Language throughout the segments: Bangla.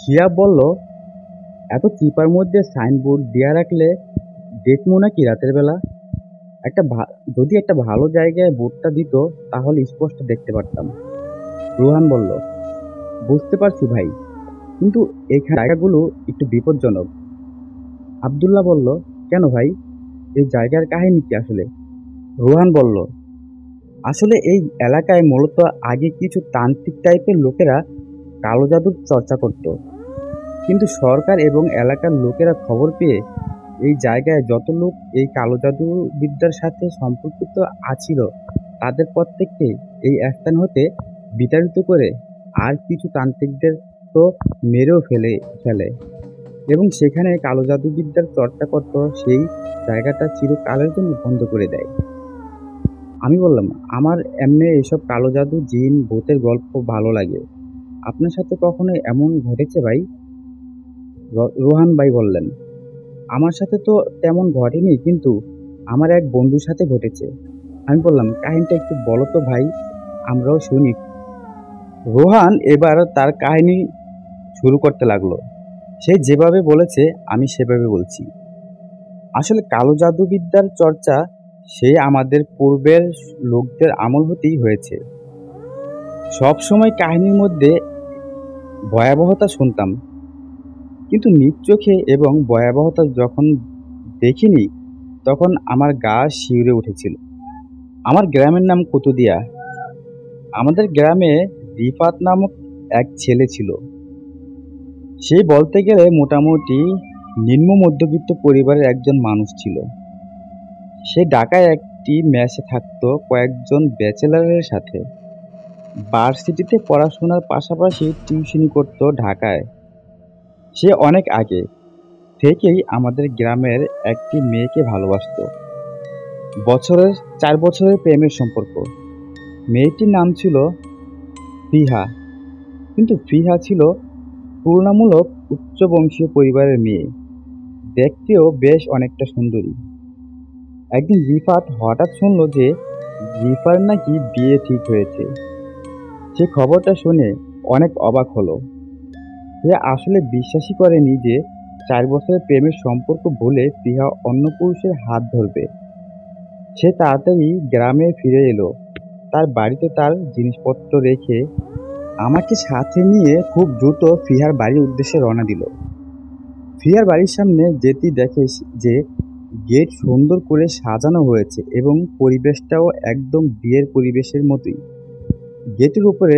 শিহাব বলল, এত চিপার মধ্যে সাইনবোর্ড দেয়া রাখলে দেখবো নাকি রাতের বেলা? যদি একটা ভালো জায়গায় বোর্ডটা দিত তাহলে স্পষ্ট দেখতে পারতাম। রোহান বলল, বুঝতে পারছি ভাই, কিন্তু এখানে জায়গাগুলো একটু বিপজ্জনক। আব্দুল্লাহ বলল, কেন ভাই, এই জায়গার কাহিনী কি আসলে? রোহান বলল, আসলে এই এলাকায় মূলত আগে কিছু তান্ত্রিক টাইপের লোকেরা কালো জাদুর চর্চা করত, কিন্তু সরকার এবং এলাকার লোকেরা খবর পেয়ে এই জায়গায় যত লোক এই কালো জাদু বিদ্যার সাথে সম্পর্কিত আছিল তাদের প্রত্যেককে এই স্থান হতে বিতাড়িত করে আর কিছু তান্ত্রিকদের তো মেরেও ফেলে এবং সেখানে কালো জাদুবিদ্যার চর্চা করত সেই জায়গাটা চিরকালের জন্য বন্ধ করে দেয়। আমি বললাম, আমার এমনি এসব কালো জাদু, জিন, ভূতের গল্প ভালো লাগে। আপনার সাথে কখনো এমন ঘটেছে ভাই? রোহান ভাই বললেন, আমার সাথে তো তেমন ঘটেনি, কিন্তু আমার এক বন্ধুর সাথে ঘটেছে। আমি বললাম, কাহিনীটা একটু বলো তো ভাই, আমরাও শুনি। রোহান এবার তার কাহিনী শুরু করতে লাগলো। সে যেভাবে বলেছে আমি সেভাবে বলছি। আসলে কালো জাদুবিদ্যার চর্চা সেই আমাদের পূর্বের লোকদের আমল হতেই হয়েছে। সব সময় কাহিনীর মধ্যে ভয়াবহতা শুনতাম, কিন্তু নিজ চোখে এবং ভয়াবহতা যখন দেখিনি তখন আমার গা শিউরে উঠেছিল। আমার গ্রামের নাম কুতুদিয়া। আমাদের গ্রামে রিফাত নামক এক ছেলে ছিল। সে বলতে গেলে মোটামুটি নিম্ন মধ্যবিত্ত পরিবারের একজন মানুষ ছিল। সে ঢাকায় একটি মেসে থাকতো কয়েকজন ব্যাচেলরের সাথে। ভার্সিটিতে পড়াশোনার পাশাপাশি টিউশনি করতো ঢাকায়। সে অনেক আগে থেকেই আমাদের গ্রামের একটি মেয়েকে ভালোবাসতো। 4 বছরের প্রেমের সম্পর্ক। মেয়েটির নাম ছিল ফিহা, কিন্তু ফিহা ছিল তুলনামূলক উচ্চবংশীয় পরিবারের মেয়ে, দেখতেও বেশ অনেকটা সুন্দরী। একদিন রিফাত হঠাৎ শুনল যে রিফার নাকি বিয়ে ঠিক হয়েছে। সে খবরটা শুনে অনেক অবাক হলো। সে আসলে বিশ্বাসই করেনি যে 4 বছরের প্রেমের সম্পর্ক ভুলে ফিহা অন্য পুরুষের হাত ধরবে। সে তাড়াতাড়ি গ্রামে ফিরে এলো। তার বাড়িতে তার জিনিসপত্র রেখে আমাকে সাথে নিয়ে খুব দ্রুত ফিহার বাড়ির উদ্দেশ্যে রওনা দিল। ফিহার বাড়ির সামনে যেতেই দেখে যে গেট সুন্দর করে সাজানো হয়েছে এবং পরিবেশটাও একদম বিয়ের পরিবেশের মতোই। গেটের উপরে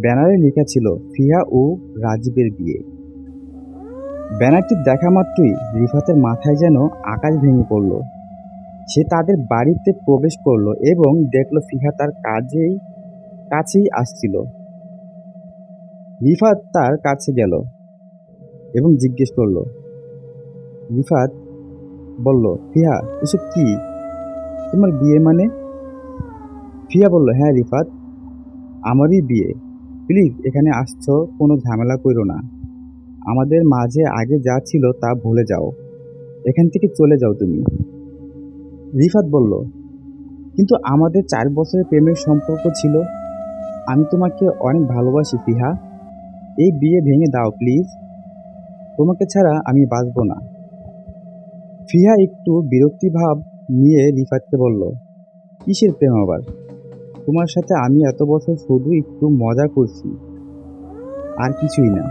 ব্যানারে লেখা ছিল ফিহা ও রাজীবের বিয়ে। ব্যানারটি দেখা মাত্রই রিফাতের মাথায় যেন আকাশ ভেঙে পড়ল। সে তাদের বাড়িতে প্রবেশ করলো এবং দেখলো ফিহা তার কাছেই আসছিল। রিফাত তার কাছে গেল এবং জিজ্ঞেস করলো। রিফাত বলল, ফিহা, এসব কি? তোমার বিয়ে মানে? ফিহা বলল, হ্যাঁ রিফাত, আমারই বিয়ে। প্লিজ এখানে আসছো, কোনো ঝামেলা করো না। আমাদের মাঝে আগে যা ছিল তা ভুলে যাও। এখান থেকে চলে যাও তুমি। রিফাত বলল, কিন্তু আমাদের 4 বছরের প্রেমের সম্পর্ক ছিল। আমি তোমাকে অনেক ভালোবাসি ফিহা। এই বিয়ে ভেঙে দাও প্লিজ। তোমাকে ছাড়া আমি বাঁচব না। ফিহা একটু বিরক্তি ভাব নিয়ে রিফাতকে বলল, কিসের প্রেম আবার? তোমার সাথে আমি এত বছর শুধু একটু মজা করছি, আর কিছুই না।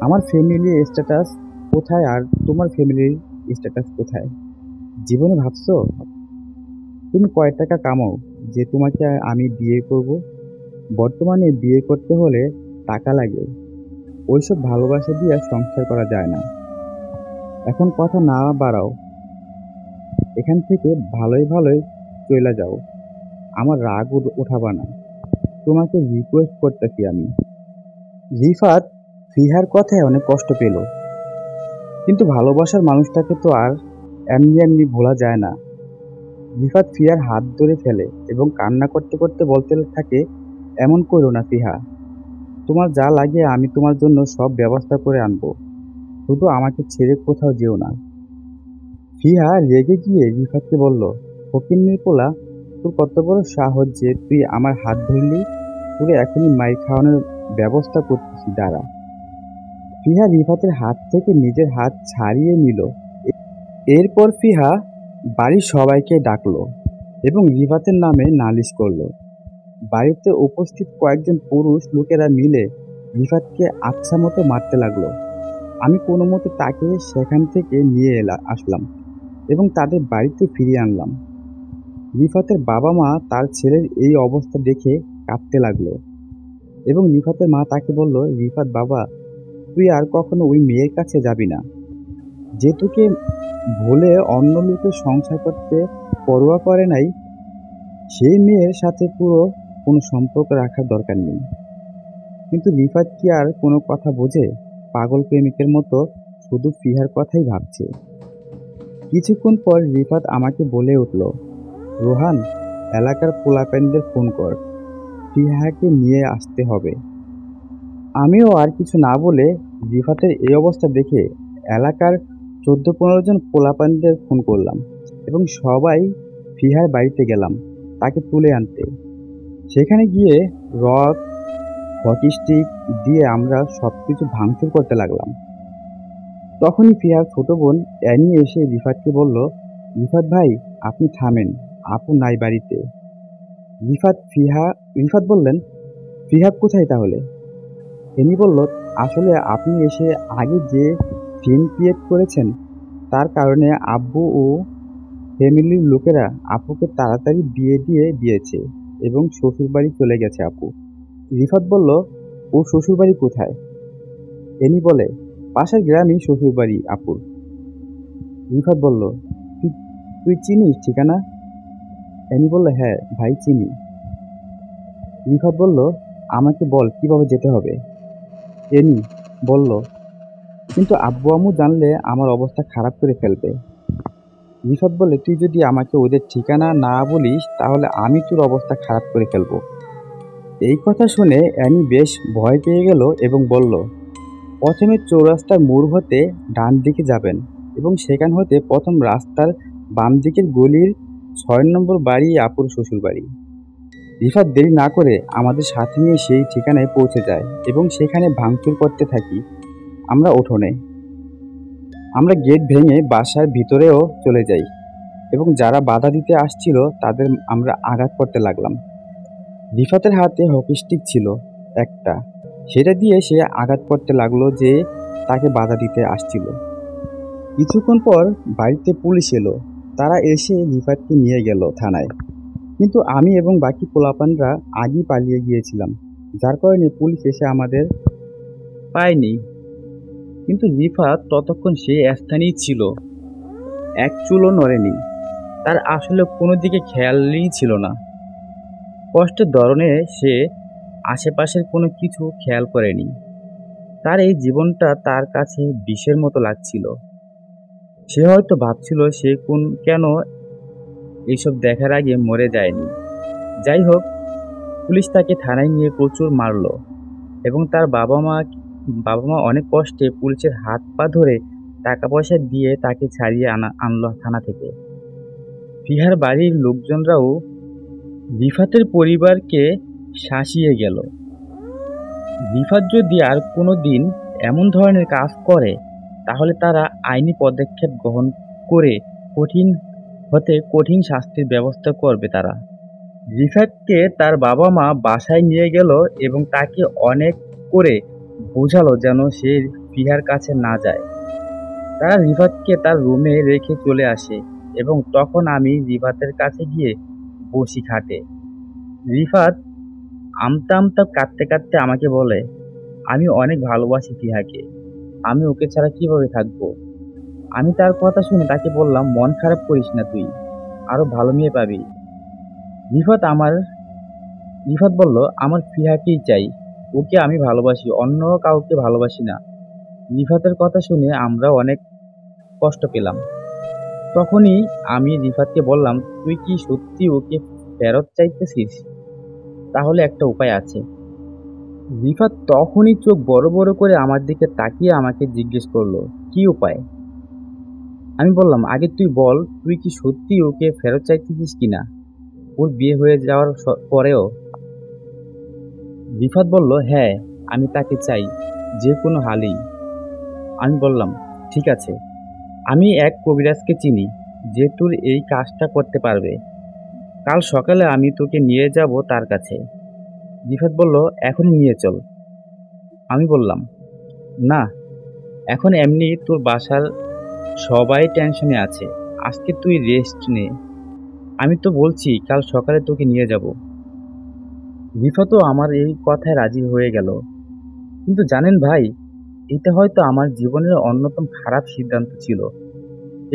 আমার ফ্যামিলির স্ট্যাটাস কোথায় আর তোমার ফ্যামিলির স্ট্যাটাস কোথায়? জীবনে ভাবছো তুমি কয় টাকা কামাও যে তোমাকে আমি বিয়ে করব? বর্তমানে বিয়ে করতে হলে টাকা লাগে। ওইসব ভালোবাসা দিয়ে সংসার করা যায় না। এখন কথা না বাড়াও, এখান থেকে ভালোই ভালোই চইলা যাও। আমার রাগ উঠাবা না, তোমাকে রিকোয়েস্ট করতেছি আমি। রিফাত ফিহার কথায় অনেক কষ্ট পেল, কিন্তু ভালোবাসার মানুষটাকে তো আর এমনি এমনি ভোলা যায় না। রিফাত ফিহার হাত ধরে ফেলে এবং কান্না করতে করতে বলতে থাকে, এমন করো না ফিহা, তোমার যা লাগে আমি তোমার জন্য সব ব্যবস্থা করে আনবো, শুধু আমাকে ছেড়ে কোথাও যেও না। ফিহা রেগে গিয়ে রিফাতকে বলল, ফকিন্নির পোলা, তোর কত বড় সাহস যে তুই আমার হাত ধরলি? তোরে এখনই মাইর খাওয়ানোর ব্যবস্থা করতেছি, দাঁড়া। ফিহা রিফাতের হাত থেকে নিজের হাত ছাড়িয়ে নিল। এরপর ফিহা বাড়ির সবাইকে ডাকলো এবং রিফাতের নামে নালিশ করলো। বাড়িতে উপস্থিত কয়েকজন পুরুষ লোকেরা মিলে রিফাতকে আচ্ছা মতো মারতে লাগলো। আমি কোনো মতে তাকে সেখান থেকে নিয়ে আসলাম এবং তাদের বাড়িতে ফিরিয়ে আনলাম। রিফাতের বাবা মা তার ছেলের এই অবস্থা দেখে কাঁদতে লাগলো এবং রিফাতের মা তাকে বলল, রিফাত বাবা, তুই আর কখনো ওই মেয়ের কাছে যাবি না। যে তোকে ভুলে অন্য লোকের সংসার করতে পরোয়া করে নাই, সেই মেয়ের সাথে পুরো কোনো সম্পর্ক রাখার দরকার নেই। কিন্তু রিফাত কি আর কোনো কথা বোঝে? পাগল প্রেমিকের মতো শুধু ফিহার কথাই ভাবছে। কিছুক্ষণ পর রিফাত আমাকে বলে উঠল, রোহান, এলাকার পোলাপাইনদের ফোন কর, ফিহাকে নিয়ে আসতে হবে। আমিও আর কিছু না বলে রিফাতের এই অবস্থা দেখে এলাকার 14-15 জন পোলাপাইনদের ফোন করলাম এবং সবাই ফিহার বাড়িতে গেলাম তাকে তুলে আনতে। সেখানে গিয়ে রড, হকি স্টিক দিয়ে আমরা সবকিছু ভাঙচুর করতে লাগলাম। তখনই ফিহার ছোট বোন অ্যানি এসে রিফাতকে বলল, রিফাত ভাই, আপনি থামেন, আপু নাই বাড়িতে। রিফাত বললেন, ফিহা কোথায় তাহলে? অ্যানি বলল, আসলে আপনি এসে আগে যে সিন ক্রিয়েট করেছেন তার কারণে আব্বু ও ফ্যামিলির লোকেরা আপুকে তাড়াতাড়ি বিয়ে দিয়ে দিয়েছে এবং শ্বশুরবাড়ি চলে গেছে আপু। রিফাত বলল, ও শ্বশুরবাড়ি কোথায়? এনি বলে, পাশের গ্রামেই শ্বশুরবাড়ি আপুর। রিফাত বলল, তুই তুই চিনিস ঠিকানা? এনি বলল, হ্যাঁ ভাই চিনি। রিফাত বলল, আমাকে বল কিভাবে যেতে হবে। এনি বলল, কিন্তু আব্বু আম্মু জানলে আমার অবস্থা খারাপ করে ফেলবে। রিফাত বললে, তুই যদি আমাকে ওদের ঠিকানা না বলিস তাহলে আমি তোর অবস্থা খারাপ করে ফেলবো। এই কথা শুনে অ্যানি বেশ ভয় পেয়ে গেল এবং বলল, প্রথমে চৌরাস্তার মোড় হতে ডান দিকে যাবেন এবং সেখান হতে প্রথম রাস্তার বাম দিকের গলির 6 নম্বর বাড়ি আপুর শ্বশুর বাড়ি। রিফাত দেরি না করে আমাদের সাথে নিয়ে সেই ঠিকানায় পৌঁছে যায় এবং সেখানে ভাঙচুর করতে থাকি আমরা উঠোনে। আমরা গেট ভেঙে বাসার ভিতরেও চলে যাই এবং যারা বাধা দিতে আসছিল তাদের আমরা আঘাত করতে লাগলাম। রিফাতের হাতে হকি স্টিক ছিল একটা, সেটা দিয়ে সে আঘাত করতে লাগলো যে তাকে বাধা দিতে আসছিল। কিছুক্ষণ পর বাড়িতে পুলিশ এলো। তারা এসে রিফাতকে নিয়ে গেল থানায়, কিন্তু আমি এবং বাকি পোলাপানরা আগেই পালিয়ে গিয়েছিলাম, যার কারণে পুলিশ এসে আমাদের পায়নি। কিন্তু রিফাত ততক্ষণ সেই স্থানেই ছিল, এক চুলও নড়েনি। তার আসলে কোনো দিকে খেয়ালই ছিল না। কষ্টের ধরনে সে আশেপাশের কোনো কিছু খেয়াল করেনি। তার এই জীবনটা তার কাছে বিষের মতো লাগছিল। সে হয়তো ভাবছিল সে কেন এইসব দেখার আগে মরে যায়নি। যাই হোক, পুলিশ তাকে থানায় নিয়ে প্রচুর মারলো এবং তার বাবা মা অনেক কষ্টে পুলিশের হাত পা ধরে টাকা পয়সা দিয়ে তাকে ছাড়িয়ে আনলো থানা থেকে। ফিহার বাড়ির লোকজনরাও রিফাতের পরিবারকে শাসিয়ে গেল। রিফাত যদি আর কোনো দিন এমন ধরনের কাজ করে তাহলে তারা আইনি পদক্ষেপ গ্রহণ করে কঠিন শাস্তির ব্যবস্থা করবে তারা। রিফাতকে তার বাবা মা বাসায় নিয়ে গেল এবং তাকে অনেক করে বোঝালো যেন সে ফিহার কাছে না যায়। তারা রিফাতকে তার রুমে রেখে চলে আসে এবং তখন আমি রিফাতের কাছে গিয়ে বসি খাটে। রিফাত আমতা আমতা কাঁদতে কাঁদতে আমাকে বলে, আমি অনেক ভালোবাসি ফিহাকে, আমি ওকে ছাড়া কিভাবে থাকবো। আমি তার কথা শুনে তাকে বললাম, মন খারাপ করিস না, তুই আরো ভালো মেয়ে পাবি। রিফাত বলল, আমার ফিহাকেই চাই, ওকে আমি ভালোবাসি, অন্য কাউকে ভালোবাসি না। রিফাতের কথা শুনে আমরা অনেক কষ্ট পেলাম। তখনই আমি রিফাতকে বললাম, তুই কি সত্যি ওকে ফেরত চাইতেছিস? তাহলে একটা উপায় আছে। রিফাত তখনই চোখ বড় বড় করে আমার দিকে তাকিয়ে আমাকে জিজ্ঞেস করলো, কি উপায়? আমি বললাম, আগে তুই বল, তুই কি সত্যি ওকে ফেরত চাইতেছিস কিনা, ওর বিয়ে হয়ে যাওয়ার পরেও? রিফাত বলল, হ্যাঁ, আমি তাকে চাই, যে কোনো হালেই। আমি বললাম, ঠিক আছে, আমি এক কবিরাজকে চিনি যে তোর এই কাজটা করতে পারবে। কাল সকালে আমি তোকে নিয়ে যাব তার কাছে। রিফাত বলল, এখনই নিয়ে চল। আমি বললাম, না, এখন এমনি তোর বাসার সবাই টেনশনে আছে, আজকে তুই রেস্ট নে। আমি তো বলছি কাল সকালে তোকে নিয়ে যাব। রিফাতও আমার এই কথায় রাজি হয়ে গেল। কিন্তু জানেন ভাই, এটা হয়তো আমার জীবনের অন্যতম খারাপ সিদ্ধান্ত ছিল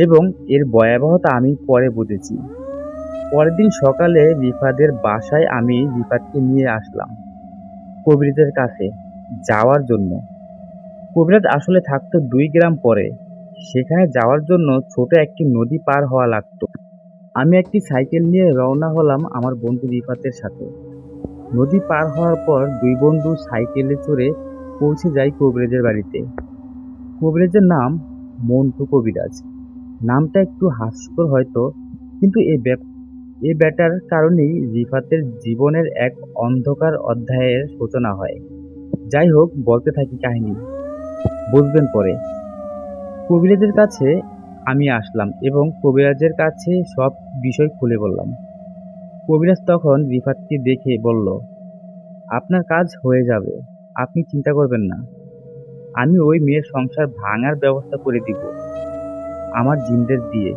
এবং এর ভয়াবহতা আমি পরে বুঝেছি। পরের দিন সকালে রিফাতের বাসায় আমি রিফাতকে নিয়ে আসলাম কবিরাজের কাছে যাওয়ার জন্য। কবিরাজ আসলে থাকতো 2 গ্রাম পরে। সেখানে যাওয়ার জন্য ছোট একটি নদী পার হওয়া লাগতো। আমি একটি সাইকেল নিয়ে রওনা হলাম আমার বন্ধু রিফাতের সাথে। নদী পার হওয়ার পর দুই বন্ধু সাইকেলে চড়ে পৌঁছে যাই কবিরাজের বাড়িতে। কবিরাজের নাম মন্টু কবিরাজ। নামটা একটু হাস্যকর হয়তো, কিন্তু এ ব্যাটার কারণেই রিফাতের জীবনের এক অন্ধকার অধ্যায়ের সূচনা হয়। যাই হোক, বলতে থাকি কাহিনী, বুঝবেন পরে। কবিরাজের কাছে আমি আসলাম এবং কবিরাজের কাছে সব বিষয় খুলে বললাম। কবিরাজ তখন রিফাতকে দেখে বলল, আপনার কাজ হয়ে যাবে, আপনি চিন্তা করবেন না। আমি ওই মেয়ের সংসার ভাঙার ব্যবস্থা করে দিব আমার জিনদের দিয়ে।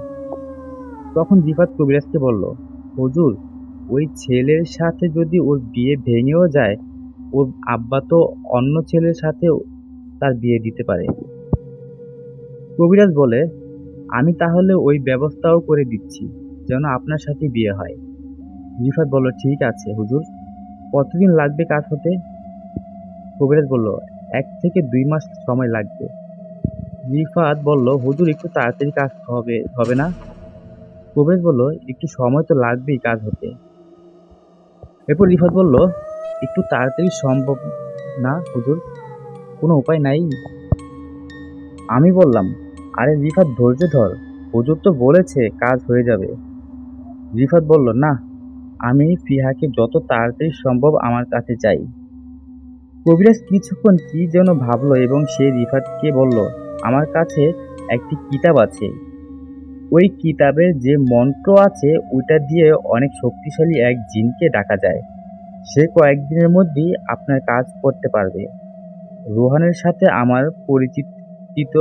তখন রিফাত কবিরাজকে বলল, হুজুর, ওই ছেলের সাথে যদি ওর বিয়ে ভেঙেও যায়, ওর আব্বা তো অন্য ছেলের সাথে তার বিয়ে দিতে পারে। কবিরাজ বলে, আমি তাহলে ওই ব্যবস্থাও করে দিচ্ছি যেন আপনার সাথে বিয়ে হয়। রিফাত বলল, ঠিক আছে হুজুর, কতদিন লাগবে কাজ হতে? কবিরাজ বলল, 1 থেকে 2 মাস সময় লাগবে। রিফাত বলল, হুজুর, একটু তাড়াতাড়ি কাজ হবে না? কবিরাজ বলল, একটু সময় তো লাগবেই কাজ হতে। এরপর রিফাত বলল, একটু তাড়াতাড়ি সম্ভব না হুজুর, কোনো উপায় নাই? আমি বললাম, আরে রিফাত, ধৈর্য ধর, হুজুর তো বলেছে কাজ হয়ে যাবে। রিফাত বলল, না, আমি ফিহাকে যত তাড়াতাড়ি সম্ভব আমার কাছে চাই। কবিরাজ কিছুক্ষণ কি যেন ভাবলো এবং সে রিফাতকে বলল, আমার কাছে একটি কিতাব আছে। ওই কিতাবের যে মন্ত্র আছে ওইটা দিয়ে অনেক শক্তিশালী এক জিনকে ডাকা যায়। সে কয়েকদিনের মধ্যেই আপনার কাজ করতে পারবে। রোহানের সাথে আমার পরিচিত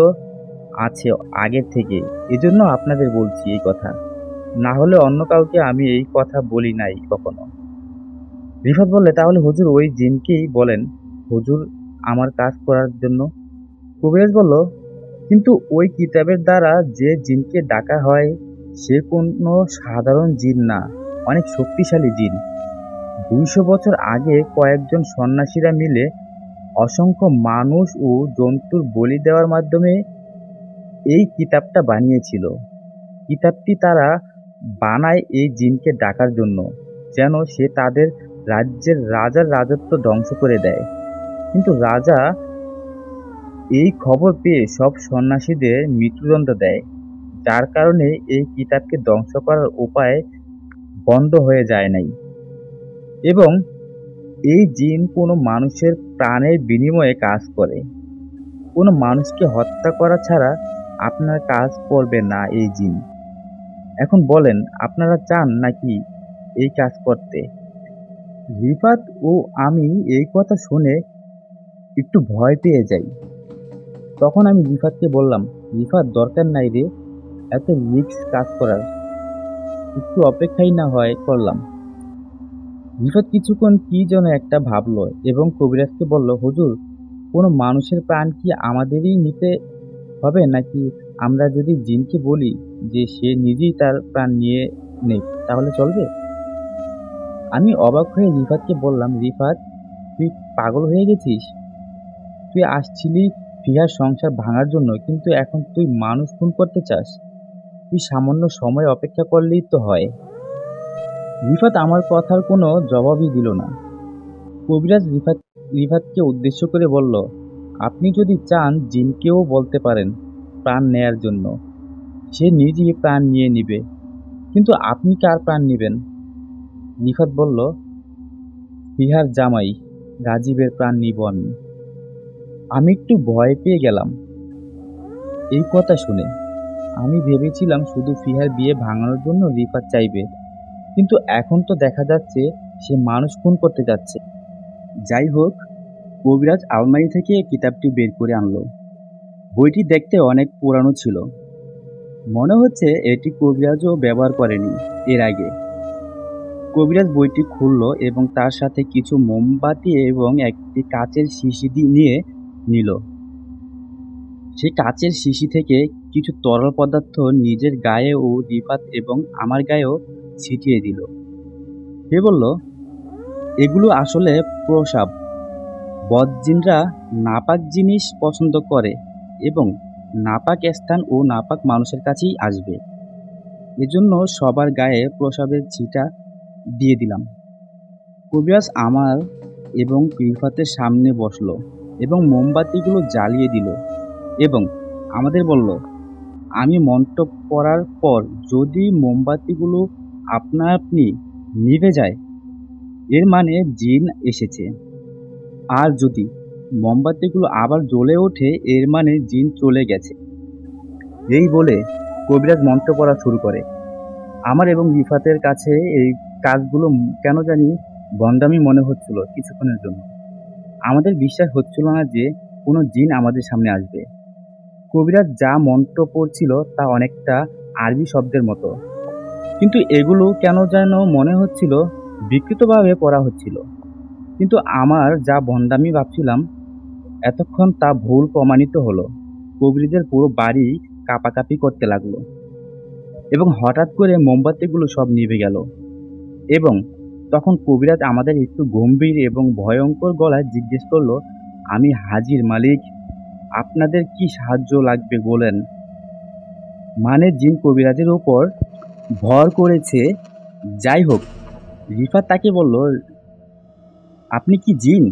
আছে আগের থেকে, এজন্য আপনাদের বলছি এই কথা। না হলে অন্য কাউকে আমি এই কথা বলি নাই কখনো। রিফাত বললে, তাহলে হুজুর ওই জিনকেই বলেন হুজুর আমার কাজ করার জন্য। কবিরাজ বলল, কিন্তু ওই কিতাবের দ্বারা যে জিনকে ডাকা হয় সে কোনো সাধারণ জিন না, অনেক শক্তিশালী জিন। 200 বছর আগে কয়েকজন সন্ন্যাসীরা মিলে অসংখ্য মানুষ ও জন্তুর বলি দেওয়ার মাধ্যমে এই কিতাবটা বানিয়েছিল। কিতাবটি তারা বানায় এই জিনকে ডাকার জন্য, যেন সে তাদের রাজ্যের রাজার রাজত্ব ধ্বংস করে দেয়। কিন্তু রাজা এই খবর পেয়ে সব সন্ন্যাসীদের মৃত্যুদণ্ড দেয়, যার কারণে এই কিতাবকে ধ্বংস করার উপায় বন্ধ হয়ে যায় নাই। এবং এই জিন কোনো মানুষের প্রাণের বিনিময়ে কাজ করে। কোনো মানুষকে হত্যা করা ছাড়া আপনার কাজ করবে না এই জিন। এখন বলেন, আপনারা চান নাকি এই কাজ করতে? রিফাত ও আমি এই কথা শুনে একটু ভয় পেয়ে যাই। তখন আমি রিফাতকে বললাম, রিফাত, দরকার নাই রে এত রিস্ক কাজ করার, একটু অপেক্ষাই না হয় করলাম। রিফাত কিছুক্ষণ কি যেন একটা ভাবলো এবং কবিরাজকে বলল, হুজুর, কোনো মানুষের প্রাণ কি আমাদেরই নিতে হবে নাকি আমরা যদি জিনকে বলি যে সে নিজেই তার প্রাণ নিয়ে নেই তাহলে চলবে? আমি অবাক হয়ে রিফাতকে বললাম, রিফাত, তুই পাগল হয়ে গেছিস? তুই আসছিলি ফিহার সংসার ভাঙার জন্য, কিন্তু এখন তুই মানুষ খুন করতে চাস? তুই সামান্য সময় অপেক্ষা করলেই তো হয়। রিফাত আমার কথার কোনো জবাবই দিল না। কবিরাজ রিফাতকে উদ্দেশ্য করে বলল, আপনি যদি চান জিনকেও বলতে পারেন প্রাণ নেয়ার জন্য, সে নিজেই প্রাণ নিয়ে নিবে। কিন্তু আপনি কার প্রাণ নিবেন? রিফাত বলল, ফিহার জামাই রাজীবের প্রাণ নিব আমি। আমি একটু ভয় পেয়ে গেলাম। এই কথা শুনে আমি ভেবেছিলাম শুধু ফিহার বিয়ে ভাঙানোর জন্য রিফাত চাইবে, কিন্তু এখন তো দেখা যাচ্ছে সে মানুষ খুন করতে যাচ্ছে। যাই হোক, কবিরাজ আলমারি থেকে কিতাবটি বের করে আনলো। বইটি দেখতে অনেক পুরানো ছিল। মনে হচ্ছে এটি কবিরাজও ব্যবহার করেনি এর আগে। কবিরাজ বইটি খুলল এবং তার সাথে কিছু মোমবাতি এবং একটি কাচের শিশি নিয়ে নিল। সেই কাচের শিশি থেকে কিছু তরল পদার্থ নিজের গায়ে ও রিফাত এবং আমার গায়েও ছিটিয়ে দিল। সে বলল, এগুলো আসলে প্রসাব। বদজিনরা নাপাক জিনিস পছন্দ করে এবং নাপাক স্থান ও নাপাক মানুষের কাছেই আসবে। এজন্য সবার গায়ে প্রসাবের ছিটা দিয়ে দিলাম। কবিরাজ আমার এবং রিফাতের সামনে বসলো এবং মোমবাতিগুলো জ্বালিয়ে দিল এবং আমাদের বলল, আমি মন্ত্র পড়ার পর যদি মোমবাতিগুলো আপনা আপনি নিভে যায়, এর মানে জিন এসেছে। আর যদি মোমবাতিগুলো আবার জ্বলে ওঠে, এর মানে জিন চলে গেছে। এই বলে কবিরাজ মন্ত্র পড়া শুরু করে। আমার এবং রিফাতের কাছে এই কাজগুলো কেন জানি ভণ্ডামি মনে হচ্ছিল কিছুক্ষণের জন্য। আমাদের বিশ্বাস হচ্ছিল না যে কোনো জিন আমাদের সামনে আসবে। কবিরাজ যা মন্ত্র পড়ছিল তা অনেকটা আরবি শব্দের মতো, কিন্তু এগুলো কেন যেন মনে হচ্ছিল বিকৃতভাবে পড়া হচ্ছিল। কিন্তু আমার যা ভণ্ডামি ভাবছিলাম এতক্ষণ তা ভুল প্রমাণিত হলো। কবিরাজের পুরো বাড়ি কাঁপাকাঁপি করতে লাগলো এবং হঠাৎ করে মোমবাতিগুলো সব নিভে গেল। এবং তখন কবিরাজ আমাদের একটু গম্ভীর এবং ভয়ঙ্কর গলায় জিজ্ঞেস করলো, আমি হাজির মালিক, আপনাদের কি সাহায্য লাগবে বলেন। মানে জিন কবিরাজের উপর ভর করেছে। যাই হোক, রিফাত তাকে বলল, আপনি কি জিন?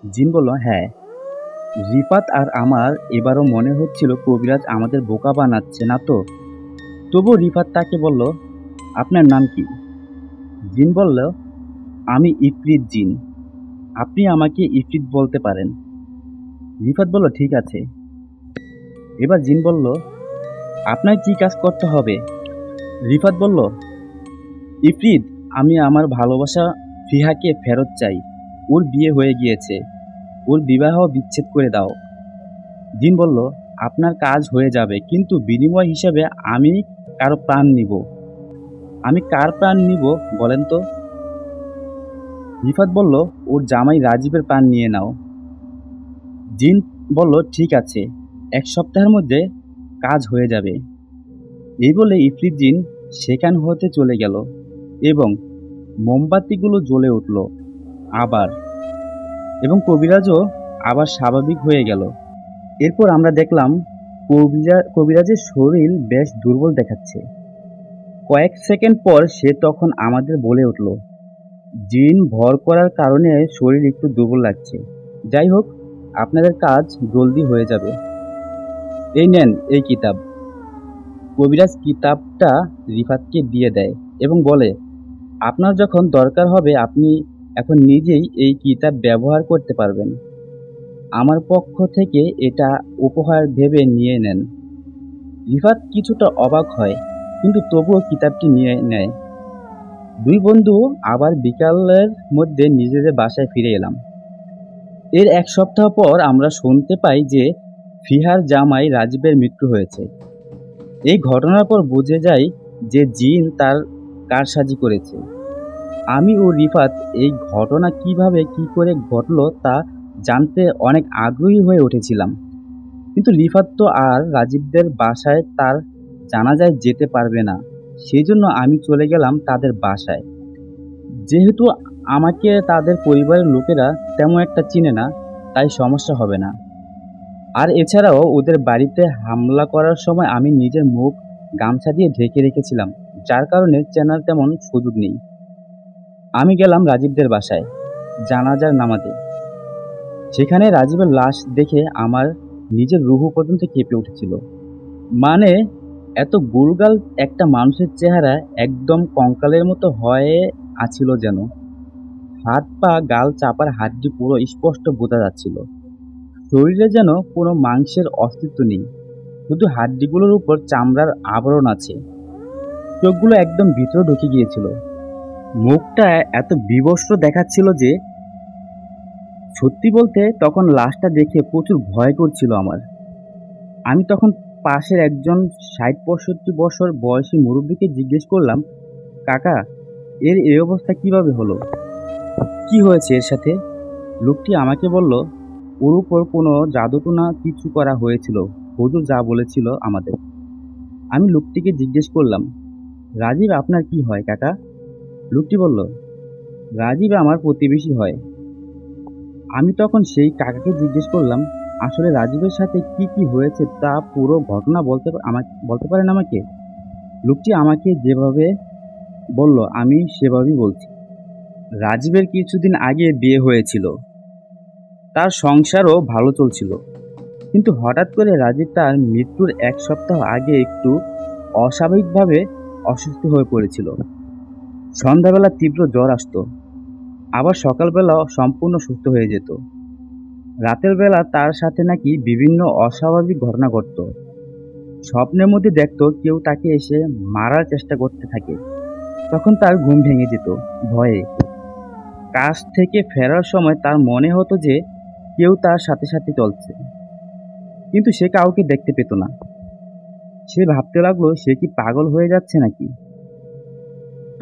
জিন বলল, হ্যাঁ। রিফাত আর আমার এবারও মনে হচ্ছিল কবিরাজ আমাদের বোকা বানাচ্ছে না তো। তবু রিফাত তাকে বলল, আপনার নাম কি? জিন বলল, আমি ইফরিত জিন। আপনি আমাকে ইফরিত বলতে পারেন। রিফাত বলল, ঠিক আছে। এবার জিন বলল, আপনার কি কাজ করতে হবে? রিফাত বলল, ইফরিত, আমি আমার ভালোবাসা ফিহাকে ফেরত চাই। ওর বিয়ে হয়ে গিয়েছে, ওর বিবাহ বিচ্ছেদ করে দাও। জিন বলল, আপনার কাজ হয়ে যাবে, কিন্তু বিনিময় হিসেবে আমি কারো প্রাণ নিব। আমি কার প্রাণ নিব বলেন তো? রিফাত বলল, ওর জামাই রাজীবের প্রাণ নিয়ে নাও। জিন বলল, ঠিক আছে, 1 সপ্তাহের মধ্যে কাজ হয়ে যাবে। এই বলে ইফরিত জিন সেখান হতে চলে গেল এবং মোমবাতিগুলো জ্বলে উঠল আবার, এবং কবিরাজও আবার স্বাভাবিক হয়ে গেল। এরপর আমরা দেখলাম কবিরাজের শরীর বেশ দুর্বল দেখাচ্ছে। কয়েক সেকেন্ড পর সে তখন আমাদের বলে উঠল, জিন ভর করার কারণে শরীর একটু দুর্বল লাগছে। যাই হোক, আপনাদের কাজ জলদি হয়ে যাবে। এই নেন এই কিতাব। কবিরাজ কিতাবটা রিফাতকে দিয়ে দেয় এবং বলে, আপনার যখন দরকার হবে আপনি এখন নিজেই এই কিতাব ব্যবহার করতে পারবেন। আমার পক্ষ থেকে এটা উপহার ভেবে নিয়ে নেন। রিফাত কিছুটা অবাক হয়, কিন্তু তবুও কিতাবটি নিয়ে নেয়। দুই বন্ধু আবার বিকালের মধ্যে নিজেদের বাসায় ফিরে এলাম। এর 1 সপ্তাহ পর আমরা শুনতে পাই যে ফিহার জামাই রাজীবের মৃত্যু হয়েছে। এই ঘটনার পর বুঝে যাই যে জিন তার কারসাজি করেছে। আমি ও রিফাত এই ঘটনা কিভাবে কি করে ঘটলো তা জানতে অনেক আগ্রহী হয়ে উঠেছিলাম। কিন্তু রিফাত তো আর রাজীবদের বাসায় তার জানাজায় যেতে পারবে না, সেই জন্য আমি চলে গেলাম তাদের বাসায়। যেহেতু আমাকে তাদের পরিবারের লোকেরা তেমন একটা চিনে না, তাই সমস্যা হবে না। আর এছাড়াও ওদের বাড়িতে হামলা করার সময় আমি নিজের মুখ গামছা দিয়ে ঢেকে রেখেছিলাম, যার কারণে চেনার তেমন সুযোগ নেই। আমি গেলাম রাজীবদের বাসায় জানাজার নামাজে। সেখানে রাজীবের লাশ দেখে আমার নিজের রুহু পর্যন্ত কেঁপে উঠেছিল। মানে এত গোলগাল একটা মানুষের চেহারা একদম কঙ্কালের মতো হয়ে আছিল, যেন হাত পা গাল চাপার হাড্ডি পুরো স্পষ্ট বোঝা যাচ্ছিল। শরীরে যেন কোনো মাংসের অস্তিত্ব নেই। শুধু হাড্ডিগুলোর উপর চামড়ার আবরণ আছে। চোখগুলো একদম ভিতরে ঢুকে গিয়েছিল। মুখটা এত বিবস্ত্র দেখাচ্ছিল যে সত্যি বলতে তখন লাশটা দেখে প্রচুর ভয় করছিল আমার। আমি তখন পাশের একজন ৬০-৬৫ বছর বয়সী মুরব্বীকে জিজ্ঞেস করলাম, কাকা, এর এই অবস্থা কিভাবে হলো? কি হয়েছে এর সাথে? লোকটি আমাকে বলল, ওর উপর কোনো জাদুটোনা কিছু করা হয়েছিল, হুজুর যা বলেছিল আমাদের। আমি লোকটিকে জিজ্ঞেস করলাম, রাজীব আপনার কি হয় কাকা? লোকটি বলল, রাজীব আমার প্রতিবেশী হয়। আমি তখন সেই কাকাকে জিজ্ঞেস করলাম, আসলে রাজীবের সাথে কি কি হয়েছে তা পুরো ঘটনা বলতে পারেন আমাকে? লোকটি আমাকে যেভাবে বলল আমি সেভাবেই বলছি। রাজীবের কিছুদিন আগে বিয়ে হয়েছিল, তার সংসারও ভালো চলছিল, কিন্তু হঠাৎ করে রাজীব তার মৃত্যুর ১ সপ্তাহ আগে একটু অস্বাভাবিকভাবে অসুস্থ হয়ে পড়েছিল। সন্ধ্যাবেলা তীব্র জ্বর আসতো, আবার সকালবেলা সম্পূর্ণ সুস্থ হয়ে যেত। রাতের বেলা তার সাথে নাকি বিভিন্ন অস্বাভাবিক ঘটনা ঘটতো। স্বপ্নের মধ্যে দেখতো কেউ তাকে এসে মারার চেষ্টা করতে থাকে। তখন তার ঘুম ভেঙে যেত ভয়ে। কাজ থেকে ফেরার সময় তার মনে হতো যে কেউ তার সাথে সাথে চলছে, কিন্তু সে কাউকে দেখতে পেত না। সে ভাবতে লাগলো সে কি পাগল হয়ে যাচ্ছে নাকি।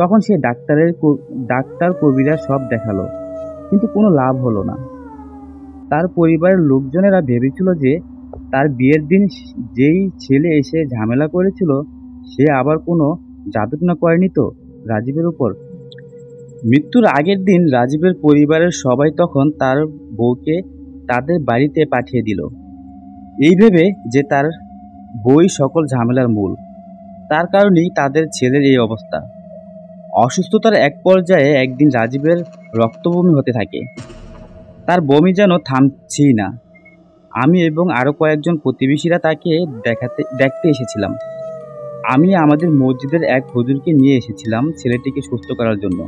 তখন সে ডাক্তার কবিরাজ সব দেখালো, কিন্তু কোনো লাভ হলো না। তার পরিবারের লোকজনেরা ভেবেছিল যে তার বিয়ের দিন যেই ছেলে এসে ঝামেলা করেছিল সে আবার কোনো জাদুটনা করেনি তো রাজীবের উপর। মৃত্যুর আগের দিন রাজীবের পরিবারের সবাই তখন তার বউকে তাদের বাড়িতে পাঠিয়ে দিল, এই ভেবে যে তার বই সকল ঝামেলার মূল। তার কারণেই তাদের ছেলের এই অবস্থা। অসুস্থতার এক পর্যায়ে একদিন রাজীবের রক্তবমি হতে থাকে। তার বমি যেন থামছেই না। আমি এবং আরো কয়েকজন প্রতিবেশীরা তাকে দেখতে এসেছিলাম। আমি আমাদের মসজিদের এক হুজুরকে নিয়ে এসেছিলাম ছেলেটিকে সুস্থ করার জন্য।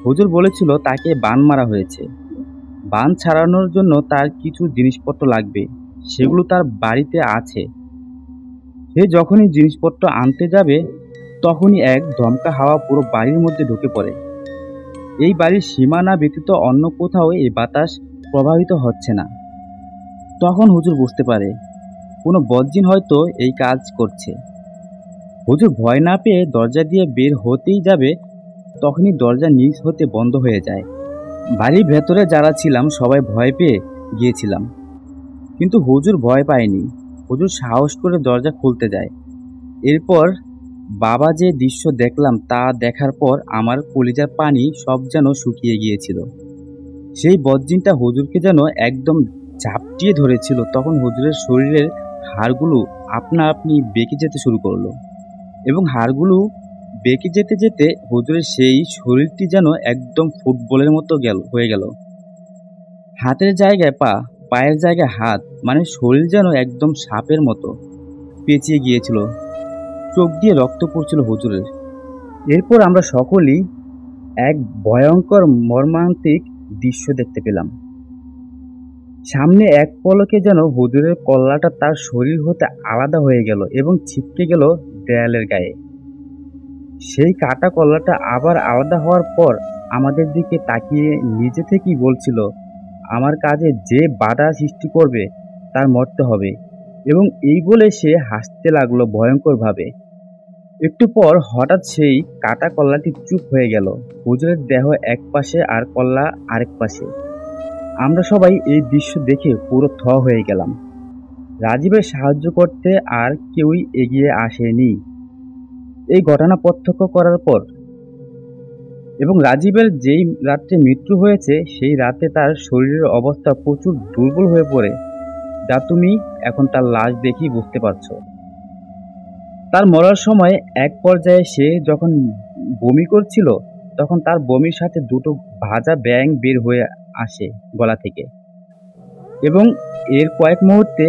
হুজুর বলেছিল তাকে বান মারা হয়েছে। বান ছাড়ানোর জন্য তার কিছু জিনিসপত্র লাগবে, সেগুলো তার বাড়িতে আছে। সে যখনই জিনিসপত্র আনতে যাবে তখনই এক দমকা হাওয়া পুরো বাড়ির মধ্যে ঢুকে পড়ে। এই বাড়ির সীমানা ব্যতীত অন্য কোথাও এই বাতাস প্রবাহিত হচ্ছে না। তখন হুজুর বুঝতে পারে কোনো বজ্জিন হয়তো এই কাজ করছে। হুজুর ভয় না পেয়ে দরজা দিয়ে বের হতেই যাবে, তখনই দরজা নিজ হতে বন্ধ হয়ে যায়। বাড়ির ভেতরে যারা ছিলাম সবাই ভয় পেয়ে গিয়েছিলাম, কিন্তু হুজুর ভয় পায়নি। হুজুর সাহস করে দরজা খুলতে যায়। এরপর বাবা যে দৃশ্য দেখলাম তা দেখার পর আমার কলিজার পানি সব যেন শুকিয়ে গিয়েছিল। সেই বজ্জিনটা হুজুরকে যেন একদম ঝাপটিয়ে ধরেছিল। তখন হুজুরের শরীরের হাড়গুলো আপনা আপনি বেঁকে যেতে শুরু করলো, এবং হাড়গুলো বেঁকে যেতে যেতে হুজুরের সেই শরীরটি যেন একদম ফুটবলের মতো হয়ে গেল। হাতের জায়গায় পা, পায়ের জায়গায় হাত, মানে শরীর যেন একদম সাপের মতো পেঁচিয়ে গিয়েছিল। চোখ দিয়ে রক্ত পড়ছিল হুজুরের। এরপর আমরা সকলেই এক ভয়ঙ্কর মর্মান্তিক দৃশ্য দেখতে পেলাম। সামনে এক পলকে যেন হুজুরের কল্লাটা তার শরীর হতে আলাদা হয়ে গেল এবং ছিটকে গেল দেয়ালের গায়ে। সেই কাটা কল্লাটা আবার আলাদা হওয়ার পর আমাদের দিকে তাকিয়ে নিজে থেকেই বলছিল, আমার কাজে যে বাধা সৃষ্টি করবে তার মরতে হবে। এবং এই বলে সে হাসতে লাগলো ভয়ঙ্করভাবে। একটু পর হঠাৎ সেই কাটা কল্লাটি চুপ হয়ে গেল। হুজুরের দেহ এক পাশে আর কল্লা আরেক পাশে। আমরা সবাই এই দৃশ্য দেখে পুরো থ হয়ে গেলাম। রাজীবের সাহায্য করতে আর কেউই এগিয়ে আসেনি এই ঘটনা প্রত্যক্ষ করার পর। এবং রাজীবের যেই রাত্রে মৃত্যু হয়েছে সেই রাতে তার শরীরের অবস্থা প্রচুর দুর্বল হয়ে পড়ে, যা তুমি এখন তার লাশ দেখেই বুঝতে পারছো। তার মরার সময় এক পর্যায়ে সে যখন বমি করছিল তখন তার বমির সাথে দুটো ভাজা ব্যাঙ বের হয়ে আসে গলা থেকে, এবং এর কয়েক মুহূর্তে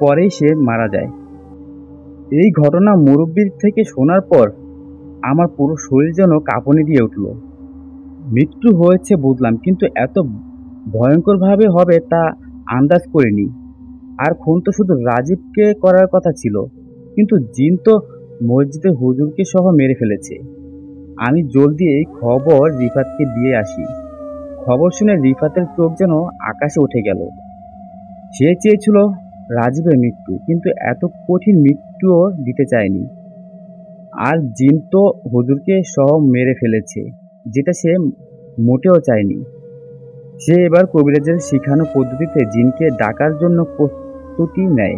পরেই সে মারা যায়। এই ঘটনা মুরব্বির থেকে শোনার পর আমার পুরো শরীর যেন কাঁপুনি দিয়ে উঠল। মৃত্যু হয়েছে বুঝলাম, কিন্তু এত ভয়ঙ্করভাবে হবে তা আন্দাজ করিনি। আর খুন তো শুধু রাজীবকে করার কথা ছিল, কিন্তু জিন তো মসজিদে হুজুরকে সহ মেরে ফেলেছে। আমি জলদি এই খবর রিফাতকে দিয়ে আসি। খবর শুনে রিফাতের চোখ যেন আকাশে উঠে গেল। সে চেয়েছিল রাজীবের মৃত্যু, কিন্তু এত কঠিন মৃত্যুও দিতে চায়নি। আর জিন তো হুজুরকে সহ মেরে ফেলেছে, যেটা সে মোটেও চায়নি। সে এবার কবিরাজের শিখানো পদ্ধতিতে জিনকে ডাকার জন্য প্রস্তুতি নেয়।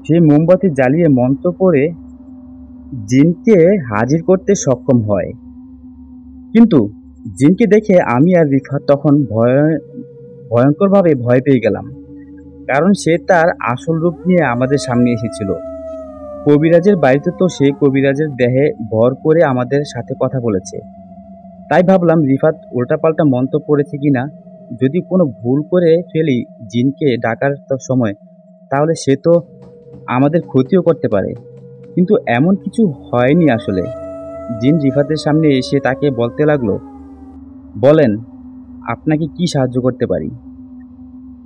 সে মোমবাতি জ্বালিয়ে মন্ত্র পড়ে জিনকে হাজির করতে সক্ষম হয়। কিন্তু জিনকে দেখে আমি আর রিফাত তখন ভয়ঙ্করভাবে ভয় পেয়ে গেলাম, কারণ সে তার আসল রূপ নিয়ে আমাদের সামনে এসেছিল। কবিরাজের বাড়িতে তো সে কবিরাজের দেহে ভর করে আমাদের সাথে কথা বলেছে। তাই ভাবলাম রিফাত উল্টাপাল্টা মন্ত্র পড়েছে কিনা। যদি কোনো ভুল করে ফেলি জিনকে ডাকার সময়, তাহলে সে তো আমাদের ক্ষতিও করতে পারে। কিন্তু এমন কিছু হয়নি আসলে। জিন রিফাতের সামনে এসে তাকে বলতে লাগলো, বলেন আপনাকে কি সাহায্য করতে পারি।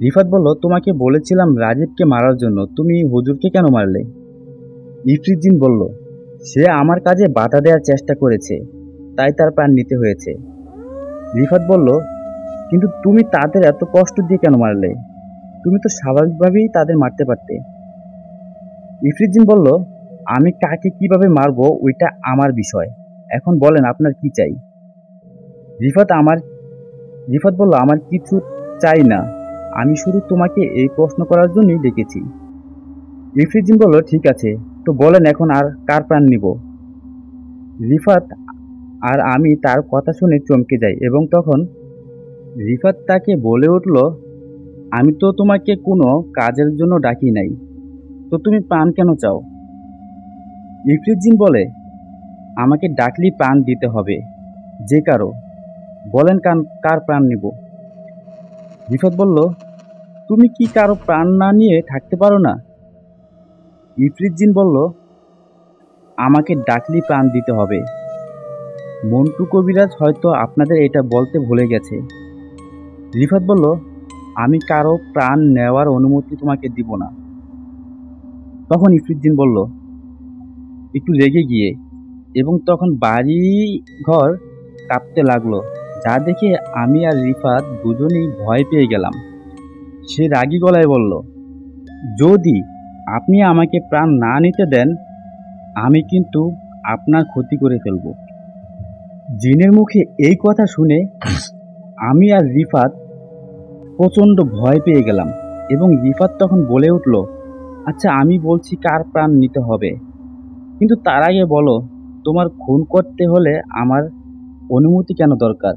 রিফাত বলল, তোমাকে বলেছিলাম রাজীবকে মারার জন্য, তুমি হুজুরকে কেন মারলে? ইফরিত জিন বলল, সে আমার কাজে বাধা দেওয়ার চেষ্টা করেছে, তাই তার প্রাণ নিতে হয়েছে। রিফাত বলল, কিন্তু তুমি তাদের এত কষ্ট দিয়ে কেন মারলে? তুমি তো স্বাভাবিকভাবেই তাদের মারতে পারতে। ইফরিত জিন বলল, আমি কাকে কিভাবে মারবো ওইটা আমার বিষয়। এখন বলেন আপনার কি চাই। রিফাত আমার রিফাত বলল, আমার কিছু চাই না, আমি শুধু তোমাকে এই প্রশ্ন করার জন্যই ডেকেছি। ইফরিত জিন বলল, ঠিক আছে, তো বলেন এখন আর কার প্রাণ নিব। রিফাত আর আমি তার কথা শুনে চমকে যাই, এবং তখন রিফাত তাকে বলে উঠল, আমি তো তোমাকে কোনো কাজের জন্য ডাকি নাই, তো তুমি প্রাণ কেন চাও? ইফরিত জিন বলে, আমাকে ডাকলি প্রাণ দিতে হবে, যে কারো। বলেন কার প্রাণ নিব। রিফাত বলল, তুমি কি কারো প্রাণ না নিয়ে থাকতে পারো না? ইফরিত জিন বলল, আমাকে ডাকলি প্রাণ দিতে হবে। মন্টু কবিরাজ হয়তো আপনাদের এটা বলতে ভুলে গেছে। রিফাত বলল, আমি কারো প্রাণ নেওয়ার অনুমতি তোমাকে দিব না। তখন ইফরিত জিন বলল, একটু রেগে গিয়ে, এবং তখন বাড়ি ঘর কাঁপতে লাগলো, যা দেখে আমি আর রিফাত দুজনেই ভয় পেয়ে গেলাম। সে রাগী গলায় বলল, যদি আপনি আমাকে প্রাণ না নিতে দেন, আমি কিন্তু আপনার ক্ষতি করে ফেলব। জিনের মুখে এই কথা শুনে আমি আর রিফাত প্রচণ্ড ভয় পেয়ে গেলাম, এবং রিফাত তখন বলে উঠল, আচ্ছা আমি বলছি কার প্রাণ নিতে হবে, কিন্তু তার আগে বলো, তোমার খুন করতে হলে আমার অনুমতি কেন দরকার?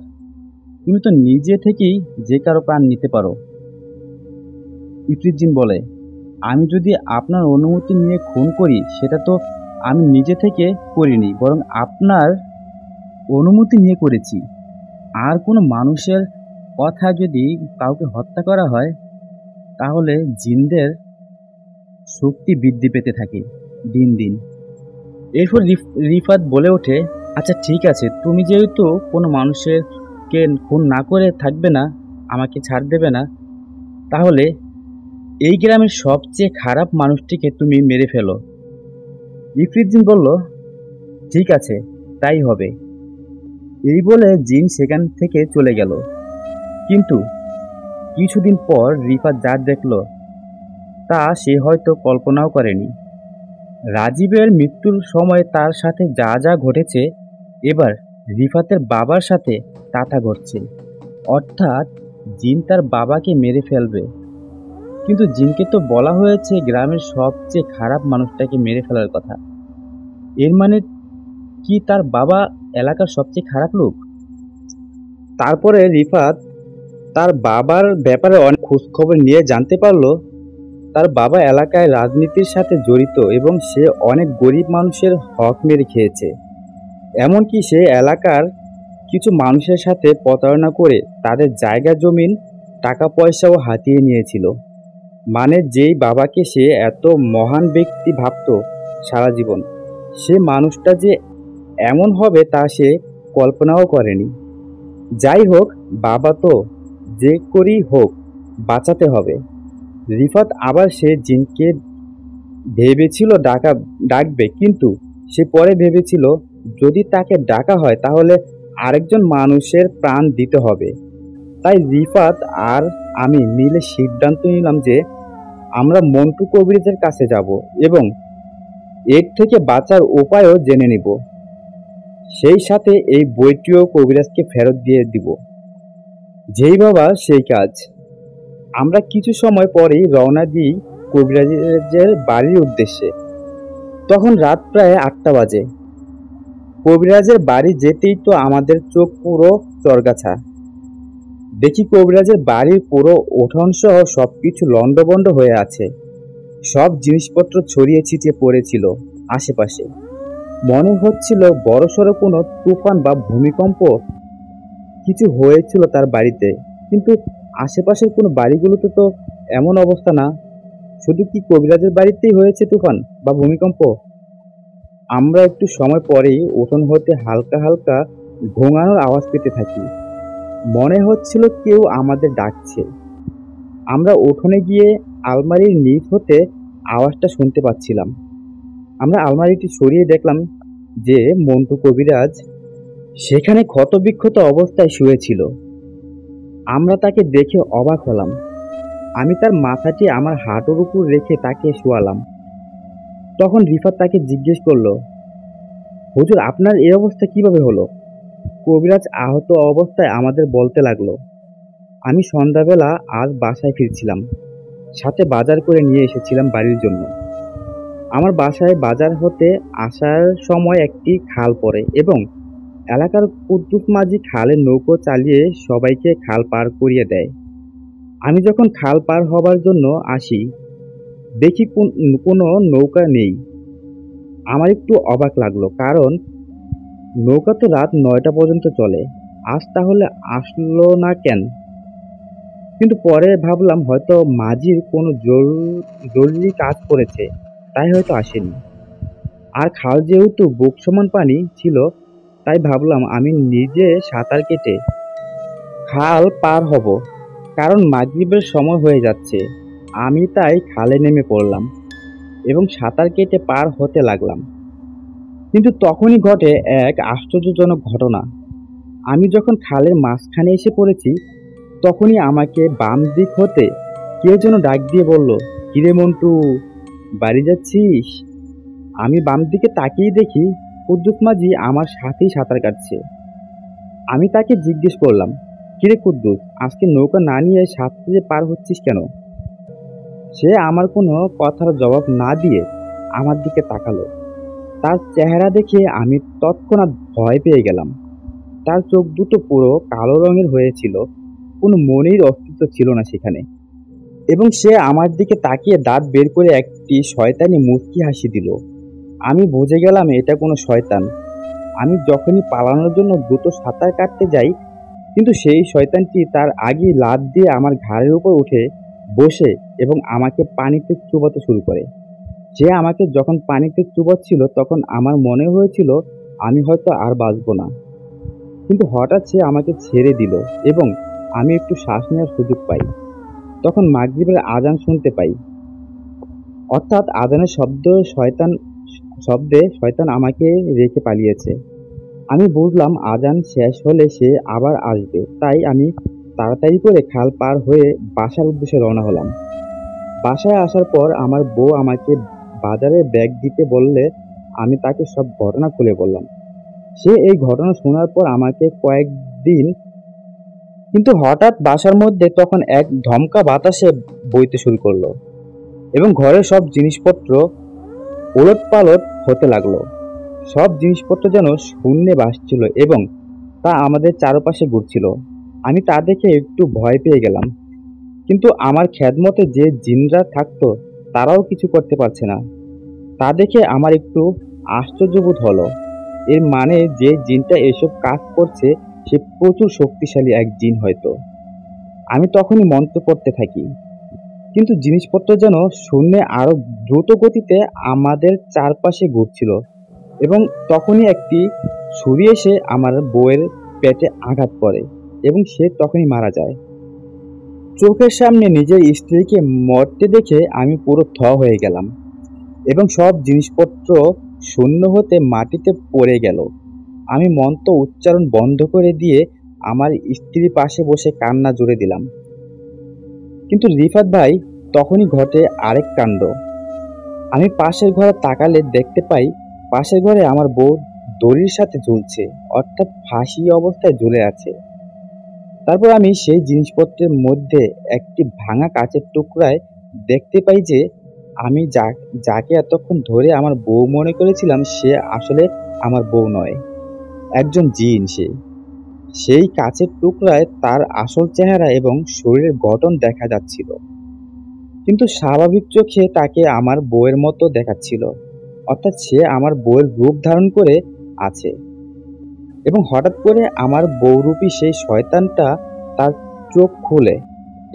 তুমি তো নিজে থেকেই যে কারো প্রাণ নিতে পারো। ইফরিত জিন বলে, আমি যদি আপনার অনুমতি নিয়ে খুন করি, সেটা তো আমি নিজে থেকে করিনি, বরং আপনার অনুমতি নিয়ে করেছি। আর কোনো মানুষের কথা যদি কাউকে হত্যা করা হয়, তাহলে জিনদের শক্তি বৃদ্ধি পেতে থাকে দিন দিন। এরপর রিফাত বলে ওঠে, আচ্ছা ঠিক আছে, তুমি যেহেতু কোনো মানুষের কে খুন না করে থাকবে না, আমাকে ছাড় দেবে না, তাহলে এই গ্রামের সবচেয়ে খারাপ মানুষটিকে তুমি মেরে ফেলো। ইফরিত জিন বলল, ঠিক আছে, তাই হবে। এই বলে জিন সেখান থেকে চলে গেল। কিন্তু কিছুদিন পর রিফাত যা দেখল, তা সে হয়তো কল্পনাও করেনি। রাজীবের মৃত্যুর সময় তার সাথে যা যা ঘটেছে, এবার রিফাতের বাবার সাথে তা ঘটছে। অর্থাৎ জিন তার বাবাকে মেরে ফেলবে। কিন্তু জিনকে তো বলা হয়েছে গ্রামের সবচেয়ে খারাপ মানুষটাকে মেরে ফেলার কথা। এর মানে কি তার বাবা এলাকার সবচেয়ে খারাপ লোক? তারপরে রিফাত তার বাবার ব্যাপারে অনেক খোঁজখবর নিয়ে জানতে পারল, তার বাবা এলাকায় রাজনীতির সাথে জড়িত, এবং সে অনেক গরিব মানুষের হক মেরে খেয়েছে। এমনকি সে এলাকার কিছু মানুষের সাথে প্রতারণা করে তাদের জায়গা জমিন টাকা পয়সাও হাতিয়ে নিয়েছিল। মানে যেই বাবাকে সে এত মহান ব্যক্তি ভাবত সারা জীবন, সে মানুষটা যে এমন হবে তা সে কল্পনাও করেনি। যাই হোক, বাবা তো যে করেই হোক বাঁচাতে হবে। রিফাত আবার সে জিনকে ভেবেছিল ডাকবে, কিন্তু সে পরে ভেবেছিল যদি তাকে ডাকা হয় তাহলে আরেকজন মানুষের প্রাণ দিতে হবে। তাই রিফাত আর আমি মিলে সিদ্ধান্ত নিলাম যে আমরা মন্টু কবিরাজের কাছে যাব এবং এর থেকে বাঁচার উপায়ও জেনে নিব। সেই সাথে এই বইটিও কবিরাজকে ফেরত দিয়ে দিব। যেই বাবা সেই কাজ। আমরা কিছু সময় পরেই রওনা দিই কবিরাজের বাড়ির উদ্দেশ্যে। তখন রাত প্রায় ৮টা বাজে। কবিরাজের বাড়ি যেতেই তো আমাদের চোখ পুরো চরগাছা। দেখি কবিরাজের বাড়ির পুরো উঠোন সহ সবকিছু লন্ডভন্ড হয়ে আছে। সব জিনিসপত্র ছড়িয়ে ছিটিয়ে পড়েছিল আশেপাশে। মনে হচ্ছিল বড়সড় কোনো তুফান বা ভূমিকম্প কিছু হয়েছিল তার বাড়িতে। কিন্তু আশেপাশের কোনো বাড়িগুলোতে তো এমন অবস্থা না। শুধু কি কবিরাজের বাড়িতেই হয়েছে তুফান বা ভূমিকম্প? আমরা একটু সময় পরেই উঠোন হতে হালকা হালকা ঘোঙানোর আওয়াজ পেতে থাকি। মনে হচ্ছিল কেউ আমাদের ডাকছে। আমরা উঠোনে গিয়ে আলমারির নিচ হতে আওয়াজটা শুনতে পাচ্ছিলাম। আমরা আলমারিটি সরিয়ে দেখলাম যে মন্টু কবিরাজ সেখানে ক্ষতবিক্ষত অবস্থায় শুয়েছিল। আমরা তাকে দেখে অবাক হলাম। আমি তার মাথাটি আমার হাঁটুর উপর রেখে তাকে শোয়ালাম। তখন রিফাত তাকে জিজ্ঞেস করলো, হুজুর, আপনার এই অবস্থা কিভাবে হলো? কবিরাজ আহত অবস্থায় আমাদের বলতে লাগলো, আমি সন্ধ্যাবেলা আজ বাসায় ফিরছিলাম, সাথে বাজার করে নিয়ে এসেছিলাম বাড়ির জন্য। আমার বাসায় বাজার হতে আসার সময় একটি খাল পড়ে এবং এলাকার কুদ্দুস মাঝি খালে নৌকো চালিয়ে সবাইকে খাল পার করিয়ে দেয়। আমি যখন খাল পার হবার জন্য আসি, দেখি কোনো নৌকা নেই। আমার একটু অবাক লাগলো, কারণ নৌকা তো রাত ৯টা পর্যন্ত চলে। আজ তাহলে আসলো না কেন? কিন্তু পরে ভাবলাম হয়তো মাঝির কোনো জরুরি কাজ পড়েছে, তাই হয়তো আসেনি। আর খাল যেহেতু বুক সমান পানি ছিল, তাই ভাবলাম আমি নিজে সাঁতার কেটে খাল পার হব, কারণ মাগরিবের সময় হয়ে যাচ্ছে। আমি তাই খালে নেমে পড়লাম এবং সাঁতার কেটে পার হতে লাগলাম। কিন্তু তখনই ঘটে এক আশ্চর্যজনক ঘটনা। আমি যখন খালের মাঝখানে এসে পড়েছি, তখনই আমাকে বাম দিক হতে কে যেন ডাক দিয়ে বলল, কিরে মন্টু, বাড়ি যাচ্ছিস? আমি বাম দিকে তাকিয়ে দেখি কুদ্দুস মাঝি আমার সাথেই সাঁতার কাটছে। আমি তাকে জিজ্ঞেস করলাম, কিরে কুদ্দুস, আজকে নৌকা না নিয়ে সাঁতরে পার হচ্ছিস কেন? সে আমার কোনো কথার জবাব না দিয়ে আমার দিকে তাকালো। তার চেহারা দেখে আমি তৎক্ষণাৎ ভয় পেয়ে গেলাম। তার চোখ দুটো পুরো কালো রঙের হয়েছিল, কোনো মনের অস্তিত্ব ছিল না সেখানে। এবং সে আমার দিকে তাকিয়ে দাঁত বের করে একটি শয়তানি মুচকি হাসি দিল। আমি বুঝে গেলাম এটা কোনো শয়তান। আমি যখনই পালানোর জন্য দ্রুত সাঁতার কাটতে যাই, কিন্তু সেই শয়তানটি তার আগেই লাফ দিয়ে আমার ঘাড়ের উপর উঠে বসে এবং আমাকে পানিতে চুবাতে শুরু করে। সে আমাকে যখন পানিতে চুবাচ্ছিল তখন আমার মনে হয়েছিল আমি হয়তো আর বাঁচব না। কিন্তু হঠাৎ সে আমাকে ছেড়ে দিল এবং আমি একটু শ্বাস নেওয়ার সুযোগ পাই। তখন মাগরিবের আজান শুনতে পাই, অর্থাৎ আজানের শব্দে শয়তান আমাকে রেখে পালিয়েছে। আমি বুঝলাম আজান শেষ হলে সে আবার আসবে, তাই আমি তাড়াতাড়ি করে খাল পার হয়ে বাসার উদ্দেশ্যে রওনা হলাম। বাসায় আসার পর আমার বউ আমাকে বাজারে ব্যাগ দিতে বললে আমি তাকে সব ঘটনা খুলে বললাম। সে এই ঘটনা শোনার পর আমাকে কয়েকদিন, কিন্তু হঠাৎ বাসার মধ্যে তখন এক ধমকা বাতাসে বইতে শুরু করলো এবং ঘরের সব জিনিসপত্র ওলটপালট হতে লাগলো। সব জিনিসপত্র যেন শূন্যে ভাসছিল এবং তা আমাদের চারপাশে ঘুরছিল। আমি তা দেখে একটু ভয় পেয়ে গেলাম, কিন্তু আমার খেদমতে যে জিনরা থাকতো তারাও কিছু করতে পারছে না। তা দেখে আমার একটু আশ্চর্যবোধ হলো। এর মানে যে জিনটা এসব কাজ করছে সে প্রচুর শক্তিশালী এক জিন হয়তো। আমি তখনই মন্ত্র পড়তে থাকি, কিন্তু জিনিসপত্র যেন শূন্যে আরো দ্রুত গতিতে আমাদের চারপাশে ঘুরছিল এবং তখনই একটি ছুরি এসে আমার বউয়ের পেটে আঘাত করে এবং সে তখনই মারা যায়। চোখের সামনে নিজের স্ত্রীকে মরতে দেখে আমি পুরো হয়ে গেলাম এবং সব জিনিসপত্র শূন্য হতে মাটিতে পড়ে গেল। আমি মন্ত্র উচ্চারণ বন্ধ করে দিয়ে আমার স্ত্রীর পাশে বসে কান্না জুড়ে দিলাম। কিন্তু রিফাত ভাই, তখনই ঘটে আরেক কাণ্ড। আমি পাশের ঘরে তাকালে দেখতে পাই পাশের ঘরে আমার বউ দড়ির সাথে ঝুলছে, অর্থাৎ ফাঁসি অবস্থায় ঝুলে আছে। তারপর আমি সেই জিনিসপত্রের মধ্যে একটি ভাঙা কাচের টুকরায় দেখতে পাই যে আমি যাকে এতক্ষণ ধরে আমার বউ মনে করেছিলাম সে আসলে আমার বউ নয়, একজন জিন। সেই কাচের টুকরায় তার আসল চেহারা এবং শরীরের গঠন দেখা যাচ্ছিল, কিন্তু স্বাভাবিক চোখে তাকে আমার বউয়ের মতো দেখাচ্ছিল, অর্থাৎ সে আমার বউয়ের রূপ ধারণ করে আছে। এবং হঠাৎ করে আমার বহুরূপী সেই শয়তানটা তার চোখ খুলে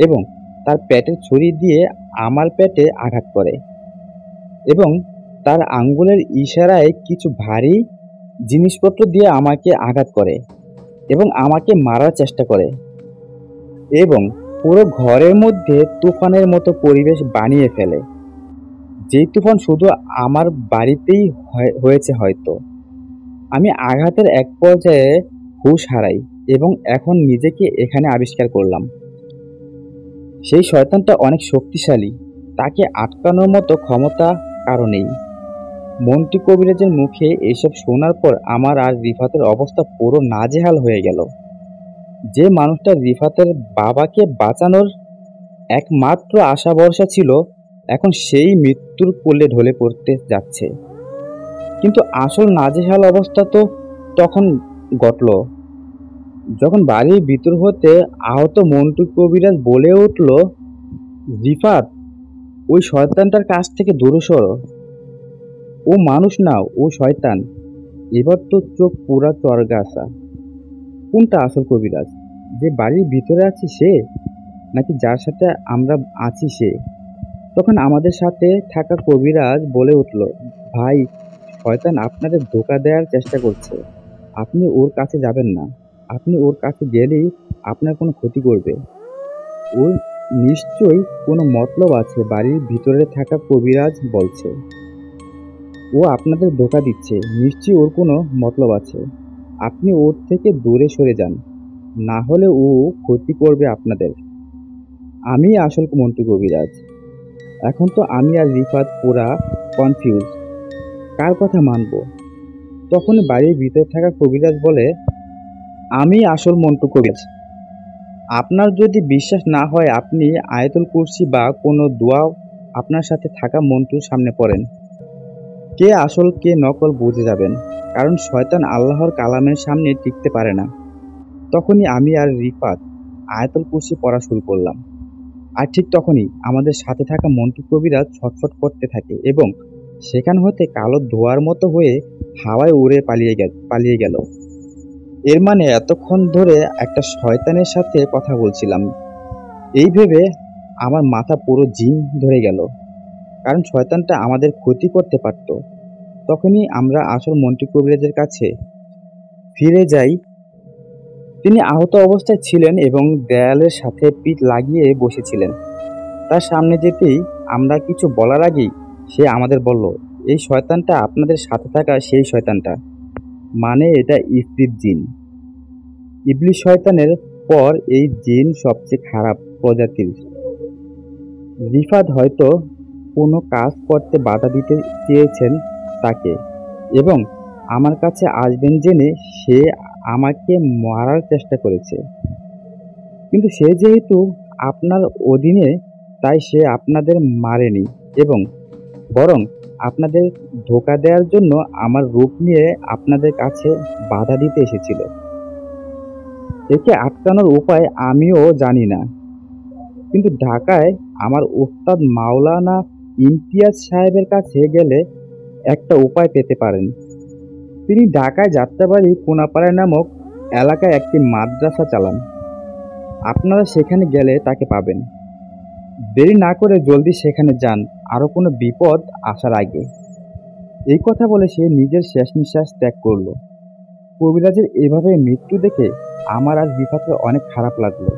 এবং তার পেটের ছুরি দিয়ে আমার পেটে আঘাত করে এবং তার আঙ্গুলের ইশারায় কিছু ভারী জিনিসপত্র দিয়ে আমাকে আঘাত করে এবং আমাকে মারার চেষ্টা করে এবং পুরো ঘরের মধ্যে তুফানের মতো পরিবেশ বানিয়ে ফেলে। যেই তুফান শুধু আমার বাড়িতেই হয়েছে হয়তো। আমি আঘাতের এক পর্যায়ে হুঁশ হারাই এবং এখন নিজেকে এখানে আবিষ্কার করলাম। সেই শয়তানটা অনেক শক্তিশালী, তাকে আটকানোর মতো ক্ষমতা কারো নেই। মন্ত্রী কবিরাজের মুখে এসব শোনার পর আমার আর রিফাতের অবস্থা পুরো নাজেহাল হয়ে গেল। যে মানুষটা রিফাতের বাবাকে বাঁচানোর একমাত্র আশা ভরসা ছিল, এখন সেই মৃত্যুর কোলে ঢলে পড়তে যাচ্ছে। কিন্তু আসল নাজেহাল অবস্থা তো তখন ঘটল যখন বাড়ির ভিতর হতে আহত মন্টু কবিরাজ বলে উঠল, রিফাত, ওই শয়তানটার কাছ থেকে দূরে সরো। ও মানুষ না, ও শয়তান। এবার তো চোখ পুরা চরগাছা। কোনটা আসল কবিরাজ? যে বাড়ির ভিতরে আছে সে, নাকি যার সাথে আমরা আছি সে? তখন আমাদের সাথে থাকা কবিরাজ বলে উঠল, ভাই, শয়তান আপনাদের ধোঁকা দেওয়ার চেষ্টা করছে। আপনি ওর কাছে যাবেন না। আপনি ওর কাছে গেলেই আপনার কোনো ক্ষতি করবে। ওর নিশ্চয়ই কোনো মতলব আছে। বাড়ির ভিতরে থাকা কবিরাজ বলছে ও আপনাদের ধোঁকা দিচ্ছে, নিশ্চয়ই ওর কোনো মতলব আছে। আপনি ওর থেকে দূরে সরে যান, না হলে ও ক্ষতি করবে আপনাদের। আমি আসল মন্টু কবিরাজ। এখন তো আমি আর রিফাত পুরা কনফিউজ, কার কথা মানব? তখন বাড়ির ভিতরে থাকা কবিরাজ বলে, আমি আসল মন্টু কবিরাজ। আপনার যদি বিশ্বাস না হয় আপনি আয়াতুল কুরসি বা কোনো দোয়া আপনার সাথে থাকা মন্টুর সামনে পড়েন। কে আসল কে নকল বুঝে যাবেন, কারণ শয়তান আল্লাহর কালামের সামনে টিকতে পারে না। তখনই আমি আর রিফাত আয়াতুল কুরসি পড়া শুরু করলাম। আর ঠিক তখনই আমাদের সাথে থাকা মন্টু কবিরাজ ছটফট করতে থাকে এবং সেখান হতে কালো ধোঁয়ার মতো হয়ে হাওয়ায় উড়ে পালিয়ে গেল। এর মানে এতক্ষণ ধরে একটা শয়তানের সাথে কথা বলছিলাম, এই ভেবে আমার মাথা পুরো জিন ধরে গেল, কারণ শয়তানটা আমাদের ক্ষতি করতে পারত। তখনই আমরা আসল মন্টু কবিরাজের কাছে ফিরে যাই। তিনি আহত অবস্থায় ছিলেন এবং দেয়ালের সাথে পিঠ লাগিয়ে বসেছিলেন। তার সামনে যেতেই আমরা কিছু বলার আগেই সে আমাদের বলল, এই শয়তানটা আপনাদের সাথে থাকা সেই শয়তানটা, মানে এটা ইফরিত জিন। ইবলিস শয়তানের পর এই জিন সবচেয়ে খারাপ প্রজাতির। রিফাত হয়তো কোনো কাজ করতে বাধা দিতে চেয়েছেন তাকে এবং আমার কাছে আসবেন জেনে সে আমাকে মারার চেষ্টা করেছে। কিন্তু সে যেহেতু আপনার অধীনে, তাই সে আপনাদের মারেনি এবং বরং আপনাদের ধোঁকা দেওয়ার জন্য আমার রূপ নিয়ে আপনাদের কাছে বাধা দিতে এসেছিল। একে আটকানোর উপায় আমিও জানি না, কিন্তু ঢাকায় আমার ওস্তাদ মাওলানা ইমতিয়াজ সাহেবের কাছে গেলে একটা উপায় পেতে পারেন। তিনি ঢাকায় যাত্রাবাড়ি কোনাপাড়া নামক এলাকায় একটি মাদ্রাসা চালান। আপনারা সেখানে গেলে তাকে পাবেন। দেরি না করে জলদি সেখানে যান, আরো কোনো বিপদ আসার আগে। এই কথা বলে সে নিজের শেষ নিঃশ্বাস ত্যাগ করল। কবিরাজের এভাবে মৃত্যু দেখে আমার আর রিফাতের অনেক খারাপ লাগলো।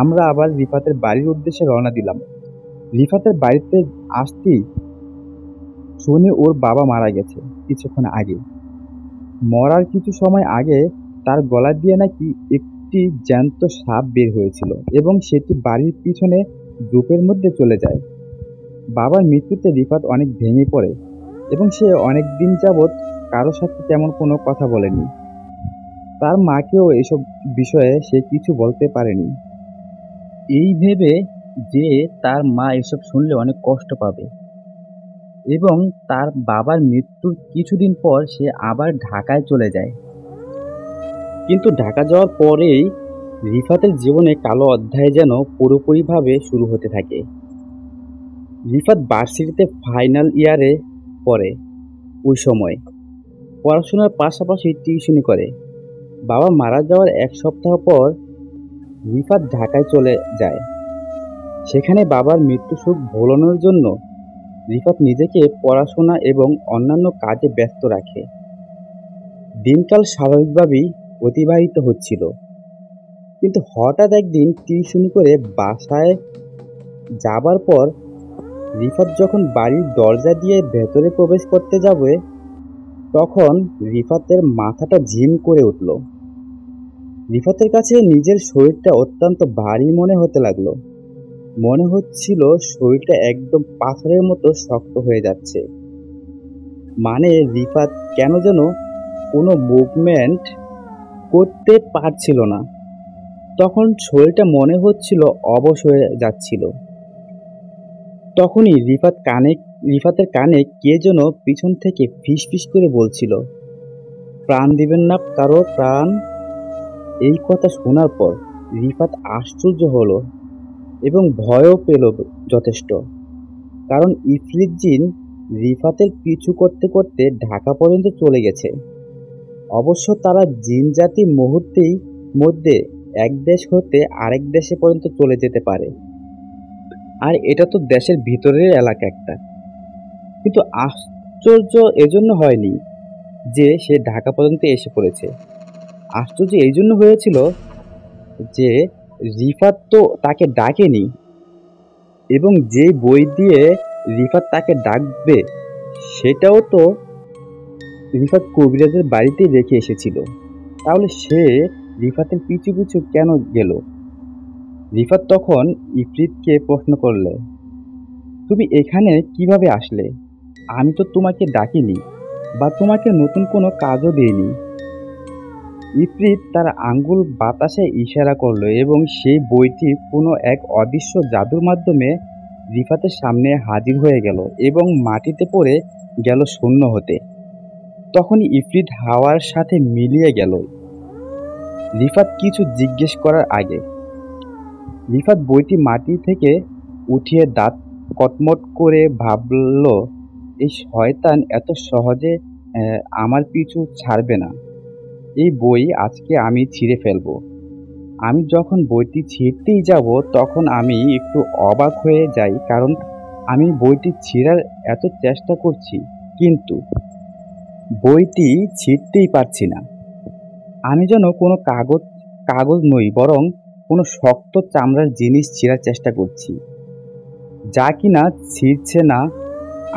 আমরা আবার রিফাতের বাড়ির উদ্দেশ্যে রওনা দিলাম। রিফাতের বাড়িতে আসতেই শুনি ওর বাবা মারা গেছে কিছুক্ষণ আগে। মরার কিছু সময় আগে তার গলা দিয়ে নাকি একটি জ্যান্ত সাপ বের হয়েছিল এবং সেটি বাড়ির পিছনে ঝোপের মধ্যে চলে যায়। বাবার মৃত্যুতে রিফাত অনেক ভেঙে পড়ে এবং সে অনেক দিন যাবৎ কারো সাথে তেমন কোনো কথা বলেনি। তার মাকেও এসব বিষয়ে সে কিছু বলতে পারেনি, এই ভেবে যে তার মা এসব শুনলে অনেক কষ্ট পাবে। এবং তার বাবার মৃত্যুর কিছুদিন পর সে আবার ঢাকায় চলে যায়। কিন্তু ঢাকা যাওয়ার পরেই রিফাতের জীবনে কালো অধ্যায় যেন পুরোপুরিভাবে শুরু হতে থাকে। রিফাত ভার্সিটিতে ফাইনাল ইয়ারে পড়ে। ওই সময় পড়াশোনার পাশাপাশি টিউশনি করে। বাবা মারা যাওয়ার এক সপ্তাহ পর রিফাত ঢাকায় চলে যায়। সেখানে বাবার মৃত্যু শোক ভোলানোর জন্য রিফাত নিজেকে পড়াশোনা এবং অন্যান্য কাজে ব্যস্ত রাখে। দিনকাল স্বাভাবিকভাবেই অতিবাহিত হচ্ছিল, কিন্তু হঠাৎ একদিন টিউশনি করে বাসায় যাবার পর রিফাত যখন বাড়ির দরজা দিয়ে ভেতরে প্রবেশ করতে যাবে, তখন রিফাতের মাথাটা ঝিম করে উঠল। রিফাতের কাছে নিজের শরীরটা অত্যন্ত ভারী মনে হতে লাগলো। মনে হচ্ছিল শরীরটা একদম পাথরের মতো শক্ত হয়ে যাচ্ছে। মানে রিফাত কেন যেন কোনো মুভমেন্ট করতে পারছিল না। তখন শরীরটা মনে হচ্ছিল অবশ হয়ে যাচ্ছিল। তখনই রিফাতের কানে কে যেন পিছন থেকে ফিসফিস করে বলছিল, প্রাণ দিবেন না কারো প্রাণ। এই কথা শোনার পর রিফাত আশ্চর্য হলো এবং ভয়ও পেল যথেষ্ট। কারণ ইফরিত জিন রিফাতের পিছু করতে করতে ঢাকা পর্যন্ত চলে গেছে। অবশ্য তারা জিন জাতি মুহূর্তেই মধ্যে এক দেশ হতে আরেক দেশে পর্যন্ত চলে যেতে পারে, আর এটা তো দেশের ভিতরের এলাকা একটা। কিন্তু আশ্চর্য এজন্য হয়নি যে সে ঢাকা পর্যন্ত এসে পড়েছে। আশ্চর্য এই জন্য হয়েছিল যে রিফাত তো তাকে ডাকেনি, এবং যে বই দিয়ে রিফাত তাকে ডাকবে সেটাও তো রিফাত কবিরাজের বাড়িতেই রেখে এসেছিল। তাহলে সে রিফাতের পিছু পিছু কেন গেল? রিফাত তখন ইফরিতকে প্রশ্ন করলে, তুমি এখানে কিভাবে আসলে? আমি তো তোমাকে ডাকিনি বা তোমাকে নতুন কোনো কাজও দিইনি। ইফরিত তার আঙ্গুল বাতাসে ইশারা করলো এবং সেই বইটি কোনো এক অদৃশ্য জাদুর মাধ্যমে রিফাতের সামনে হাজির হয়ে গেল এবং মাটিতে পড়ে গেল শূন্য হতে। তখনই ইফরিত হাওয়ার সাথে মিলিয়ে গেল। রিফাত কিছু জিজ্ঞেস করার আগে রিফাত বইটি মাটি থেকে উঠিয়ে দাঁত কটমট করে ভাবল, এই শয়তান এত সহজে আমার পিছু ছাড়বে না। এই বই আজকে আমি ছিঁড়ে ফেলবো। আমি যখন বইটি ছিঁড়তেই যাব তখন আমি একটু অবাক হয়ে যাই, কারণ আমি বইটি ছিঁড়ার এত চেষ্টা করছি কিন্তু বইটি ছিঁড়তেই পারছি না। আমি যেন কোনো কাগজ নই, বরং কোনো শক্ত চামড়ার জিনিস ছিঁড়ার চেষ্টা করছি, যা কিনা ছিঁড়ছে না।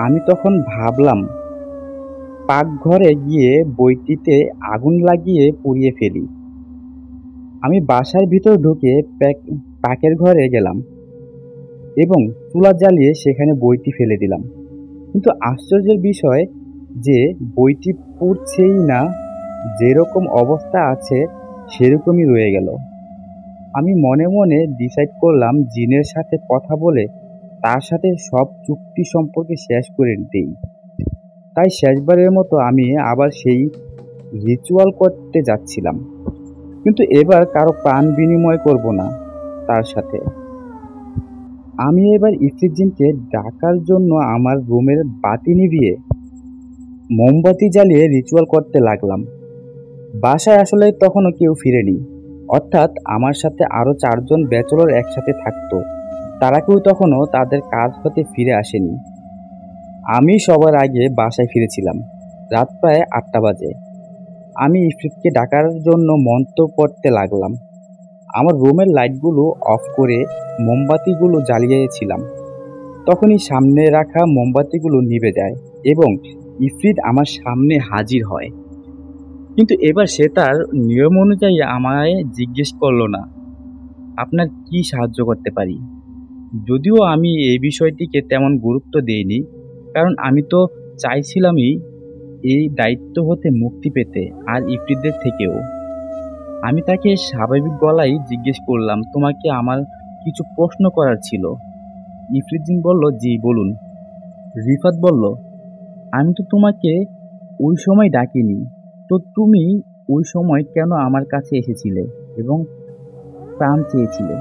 আমি তখন ভাবলাম পাকঘরে গিয়ে বইটিতে আগুন লাগিয়ে পুড়িয়ে ফেলি। আমি বাসার ভিতর ঢুকে পাকের ঘরে গেলাম এবং চুলা জ্বালিয়ে সেখানে বইটি ফেলে দিলাম। কিন্তু আশ্চর্যের বিষয় যে বইটি পুড়ছেই না, যেরকম অবস্থা আছে সেরকমই রয়ে গেল। আমি মনে মনে ডিসাইড করলাম জিনের সাথে কথা বলে তার সাথে সব চুক্তি সম্পর্কে শেষ করে দিই। তাই শেষবারের মতো আমি আবার সেই রিচুয়াল করতে যাচ্ছিলাম, কিন্তু এবার কারো প্রাণ বিনিময় করব না তার সাথে। আমি এবার ইফরিত জিনকে ডাকার জন্য আমার রুমের বাতি নিভিয়ে মোমবাতি জ্বালিয়ে রিচুয়াল করতে লাগলাম। বাসায় আসলে তখনও কেউ ফিরেনি, অর্থাৎ আমার সাথে আরো 4 জন ব্যাচেলর একসাথে থাকতো। তারা কেউ তখনও তাদের কাজ হতে ফিরে আসেনি। আমি সবার আগে বাসায় ফিরেছিলাম। রাত প্রায় 8টা বাজে। আমি ইফরিতকে ডাকার জন্য মন্ত্র পড়তে লাগলাম। আমার রুমের লাইটগুলো অফ করে মোমবাতিগুলো জ্বালিয়েছিলাম। তখনই সামনে রাখা মোমবাতিগুলো নিভে যায় এবং ইফরিত আমার সামনে হাজির হয়। কিন্তু এবার সে তার নিয়ম অনুযায়ী আমায় জিজ্ঞেস করলো না, আপনার কি সাহায্য করতে পারি? যদিও আমি এই বিষয়টিকে তেমন গুরুত্ব দেইনি, কারণ আমি তো চাইছিলামই এই দায়িত্ব হতে মুক্তি পেতে, আর ইফরিতদের থেকেও। আমি তাকে স্বাভাবিক গলায় জিজ্ঞেস করলাম, তোমাকে আমার কিছু প্রশ্ন করার ছিল। ইফরিতদিন বলল, জি বলুন। রিফাত বলল, আমি তো তোমাকে ওই সময় ডাকিনি, তো তুমি ওই সময় কেন আমার কাছে এসেছিলে এবং প্রাণ চেয়েছিলে?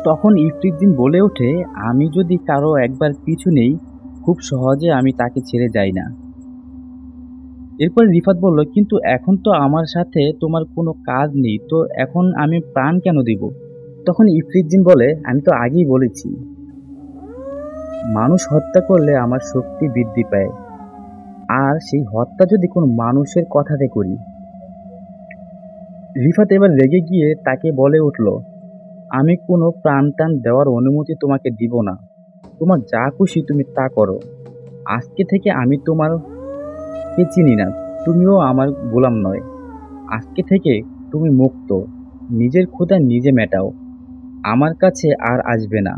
তখন ইফরিতদিন বলে ওঠে, আমি যদি কারো একবার পিছু নেই, খুব সহজে আমি তাকে ছেড়ে যাই না। এরপর রিফাত বলল, কিন্তু এখন তো আমার সাথে তোমার কোনো কাজ নেই, তো এখন আমি প্রাণ কেন দিব? তখন ইফরিতদিন বলে, আমি তো আগেই বলেছি, মানুষ হত্যা করলে আমার শক্তি বৃদ্ধি পায়, আর সেই হত্যা যদি কোনো মানুষের কথাতে করি। রিফাত এবার রেগে গিয়ে তাকে বলে উঠল, আমি কোনো প্রাণটান দেওয়ার অনুমতি তোমাকে দিব না। তোমার যা খুশি তুমি তা করো। আজকে থেকে আমি তোমারকে চিনি না, তুমিও আমার গোলাম নয়। আজকে থেকে তুমি মুক্ত, নিজের ক্ষুধা নিজে মেটাও, আমার কাছে আর আসবে না।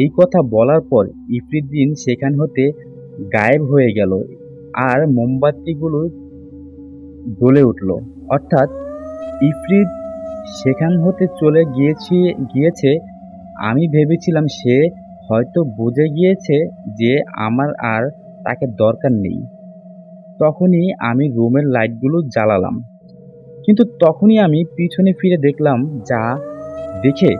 এই কথা বলার পর ইফরিতদিন সেখান হতে গায়েব হয়ে গেল, আর মোমবাতিগুলো জ্বলে উঠল। অর্থাৎ ইফরিত সেখান হতে চলে গিয়েছে। আমি ভেবেছিলাম সে হয়তো বুঝে গিয়েছে যে আমার আর তাকে দরকার নেই। তখনই আমি রুমের লাইটগুলো জ্বালালাম। কিন্তু তখনই আমি পিছনে ফিরে দেখলাম, যা দেখে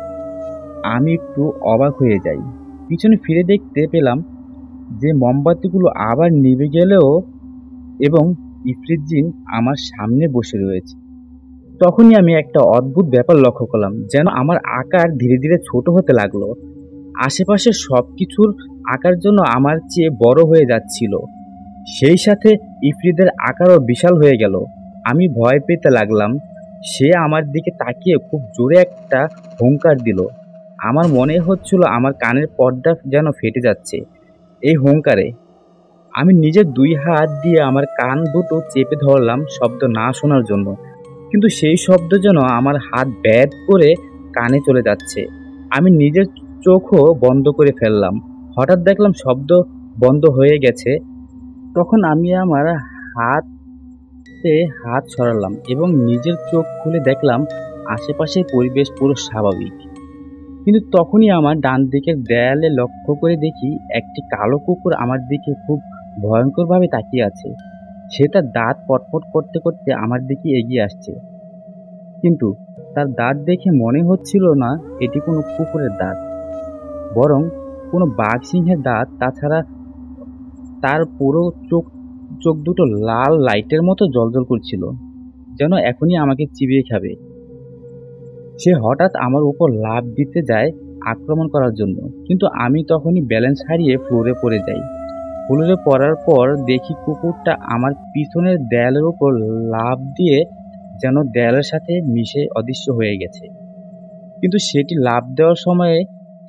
আমি একটু অবাক হয়ে যাই। পিছনে ফিরে দেখতে পেলাম যে মোমবাতিগুলো আবার নিভে গেলেও এবং ইফরিতজিন আমার সামনে বসে রয়েছে। তখনই আমি একটা অদ্ভুত ব্যাপার লক্ষ্য করলাম, যেন আমার আকার ধীরে ধীরে ছোট হতে লাগলো। আশেপাশের সবকিছুর আকার যেন আমার চেয়ে বড় হয়ে যাচ্ছিল। সেই সাথে ইফরিতের আকারও বিশাল হয়ে গেল। আমি ভয় পেতে লাগলাম। সে আমার দিকে তাকিয়ে খুব জোরে একটা হুংকার দিল। আমার মনে হচ্ছিল আমার কানের পর্দা যেন ফেটে যাচ্ছে এই হুংকারে। আমি নিজের দুই হাত দিয়ে আমার কান দুটো চেপে ধরলাম শব্দ না শোনার জন্য, কিন্তু সেই শব্দ যেন আমার হাত ব্যাদ করে কানে চলে যাচ্ছে। আমি নিজের চোখও বন্ধ করে ফেললাম। হঠাৎ দেখলাম শব্দ বন্ধ হয়ে গেছে। তখন আমি আমার হাতে হাত সরালাম এবং নিজের চোখ খুলে দেখলাম আশেপাশের পরিবেশ পুরো স্বাভাবিক। কিন্তু তখনই আমার ডান দিকের দেয়ালে লক্ষ্য করে দেখি একটি কালো কুকুর আমার দিকে খুব ভয়ঙ্করভাবে তাকিয়ে আছে। সে তার দাঁত পটপট করতে করতে আমার দিকে এগিয়ে আসছে, কিন্তু তার দাঁত দেখে মনে হচ্ছিল না এটি কোনো কুকুরের দাঁত, বরং কোনো বাঘ সিংহের দাঁত। তাছাড়া তার পুরো চোখ চোখ দুটো লাল লাইটের মতো জ্বলজ্বল করছিল, যেন এখনই আমাকে চিবিয়ে খাবে। সে হঠাৎ আমার উপর লাফ দিতে যায় আক্রমণ করার জন্য, কিন্তু আমি তখনই ব্যালেন্স হারিয়ে ফ্লোরে পড়ে যাই। ফ্লোরে পড়ার পর দেখি কুকুরটা আমার পিছনের দেয়ালের উপর লাফ দিয়ে যেন দেয়ালের সাথে মিশে অদৃশ্য হয়ে গেছে। কিন্তু সেটি লাফ দেওয়ার সময়ে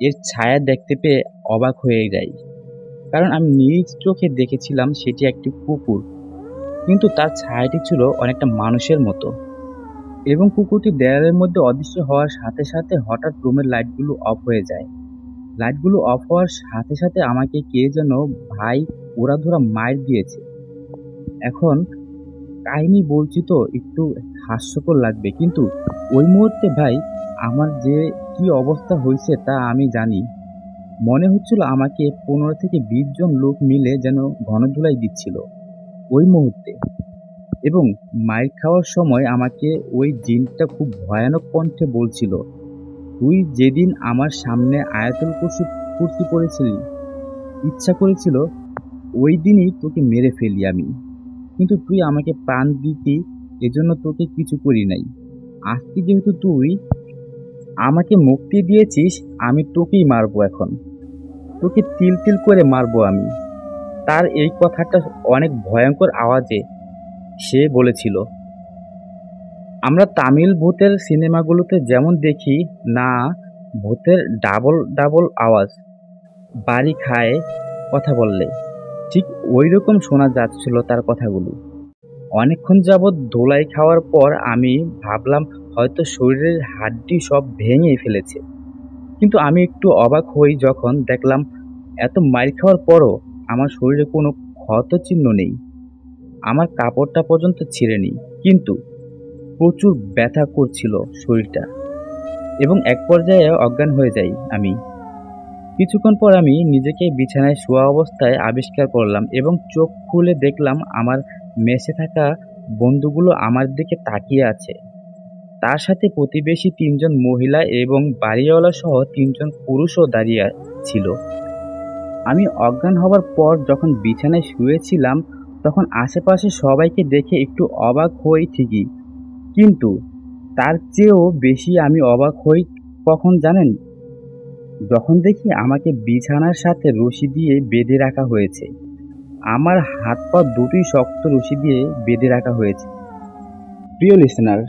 এর ছায়া দেখতে পেয়ে অবাক হয়ে যাই, কারণ আমি নিজ চোখে দেখেছিলাম সেটি একটি কুকুর, কিন্তু তার ছায়াটি ছিল অনেকটা মানুষের মতো। এবং কুকুরটি দেয়ালের মধ্যে অদৃশ্য হওয়ার সাথে সাথে হঠাৎ রুমের লাইটগুলো অফ হয়ে যায়। লাইটগুলো অফ হওয়ার সাথে সাথে আমাকে কে যেন ভাই ওড়াধরা মাইর দিয়েছে। এখন কাহিনী বলছি তো একটু হাস্যকর লাগবে, কিন্তু ওই মুহূর্তে ভাই আমার যে কি অবস্থা হয়েছে তা আমি জানি। মনে হচ্ছিল আমাকে 15 থেকে 20 জন লোক মিলে যেন ঘনধুলাই দিচ্ছিল ওই মুহূর্তে। এবং মাইর খাওয়ার সময় আমাকে ওই জিনটা খুব ভয়ানক কণ্ঠে বলছিল, তুই যেদিন আমার সামনে আয়াতুল কুরসি পড়েছিলি, ইচ্ছা করেছিল ওই দিনই তোকে মেরে ফেলি আমি, কিন্তু তুই আমাকে প্রাণ দিতি, এজন্য তোকে কিছু করি নাই। আজকে যেহেতু তুই আমাকে মুক্তি দিয়েছিস, আমি তোকেই মারবো, এখন তোকে তিল তিল করে মারবো আমি। তার এই কথাটা অনেক ভয়ঙ্কর আওয়াজে সে বলেছিল। আমরা তামিল ভূতের সিনেমাগুলোতে যেমন দেখি না, ভূতের ডাবল ডাবল আওয়াজ বাড়ি খায় কথা বললে, ঠিক ওই রকম শোনা যাচ্ছিল তার কথাগুলো। অনেকক্ষণ যাবৎ ধোলাই খাওয়ার পর আমি ভাবলাম হয়তো শরীরের হাড্ডি সব ভেঙে ফেলেছে। কিন্তু আমি একটু অবাক হই যখন দেখলাম এত মাইর খাওয়ার পরও আমার শরীরে কোনো ক্ষত চিহ্ন নেই, আমার কাপড়টা পর্যন্ত ছিঁড়েনি। কিন্তু প্রচুর ব্যথা করছিল শরীরটা, এবং এক পর্যায়ে অজ্ঞান হয়ে যাই আমি। কিছুক্ষণ পর আমি নিজেকে বিছানায় শোয়া অবস্থায় আবিষ্কার করলাম এবং চোখ খুলে দেখলাম আমার মেসে থাকা বন্ধুগুলো আমার দিকে তাকিয়ে আছে। তার সাথে প্রতিবেশী তিনজন মহিলা এবং বাড়িওয়ালা সহ তিনজন পুরুষও দাঁড়িয়ে ছিল। আমি অজ্ঞান হবার পর যখন বিছানায় শুয়েছিলাম তখন আশেপাশে সবাইকে দেখে একটু অবাক হই ঠিকই, কিন্তু তার চেয়েও বেশি আমি অবাক হই কখন জানেন? যখন দেখি আমাকে বিছানার সাথে রশি দিয়ে বেঁধে রাখা হয়েছে। আমার হাত পা দুটোই শক্ত রশি দিয়ে বেঁধে রাখা হয়েছে। প্রিয় লিসেনার,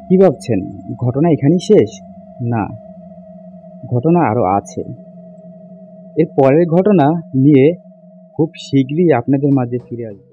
কি ভাবছেন ঘটনা এখানেই শেষ? না, ঘটনা আরো আছে। এর পরের ঘটনা নিয়ে খুব শীঘ্রই আপনাদের মাঝে ফিরে আসবে।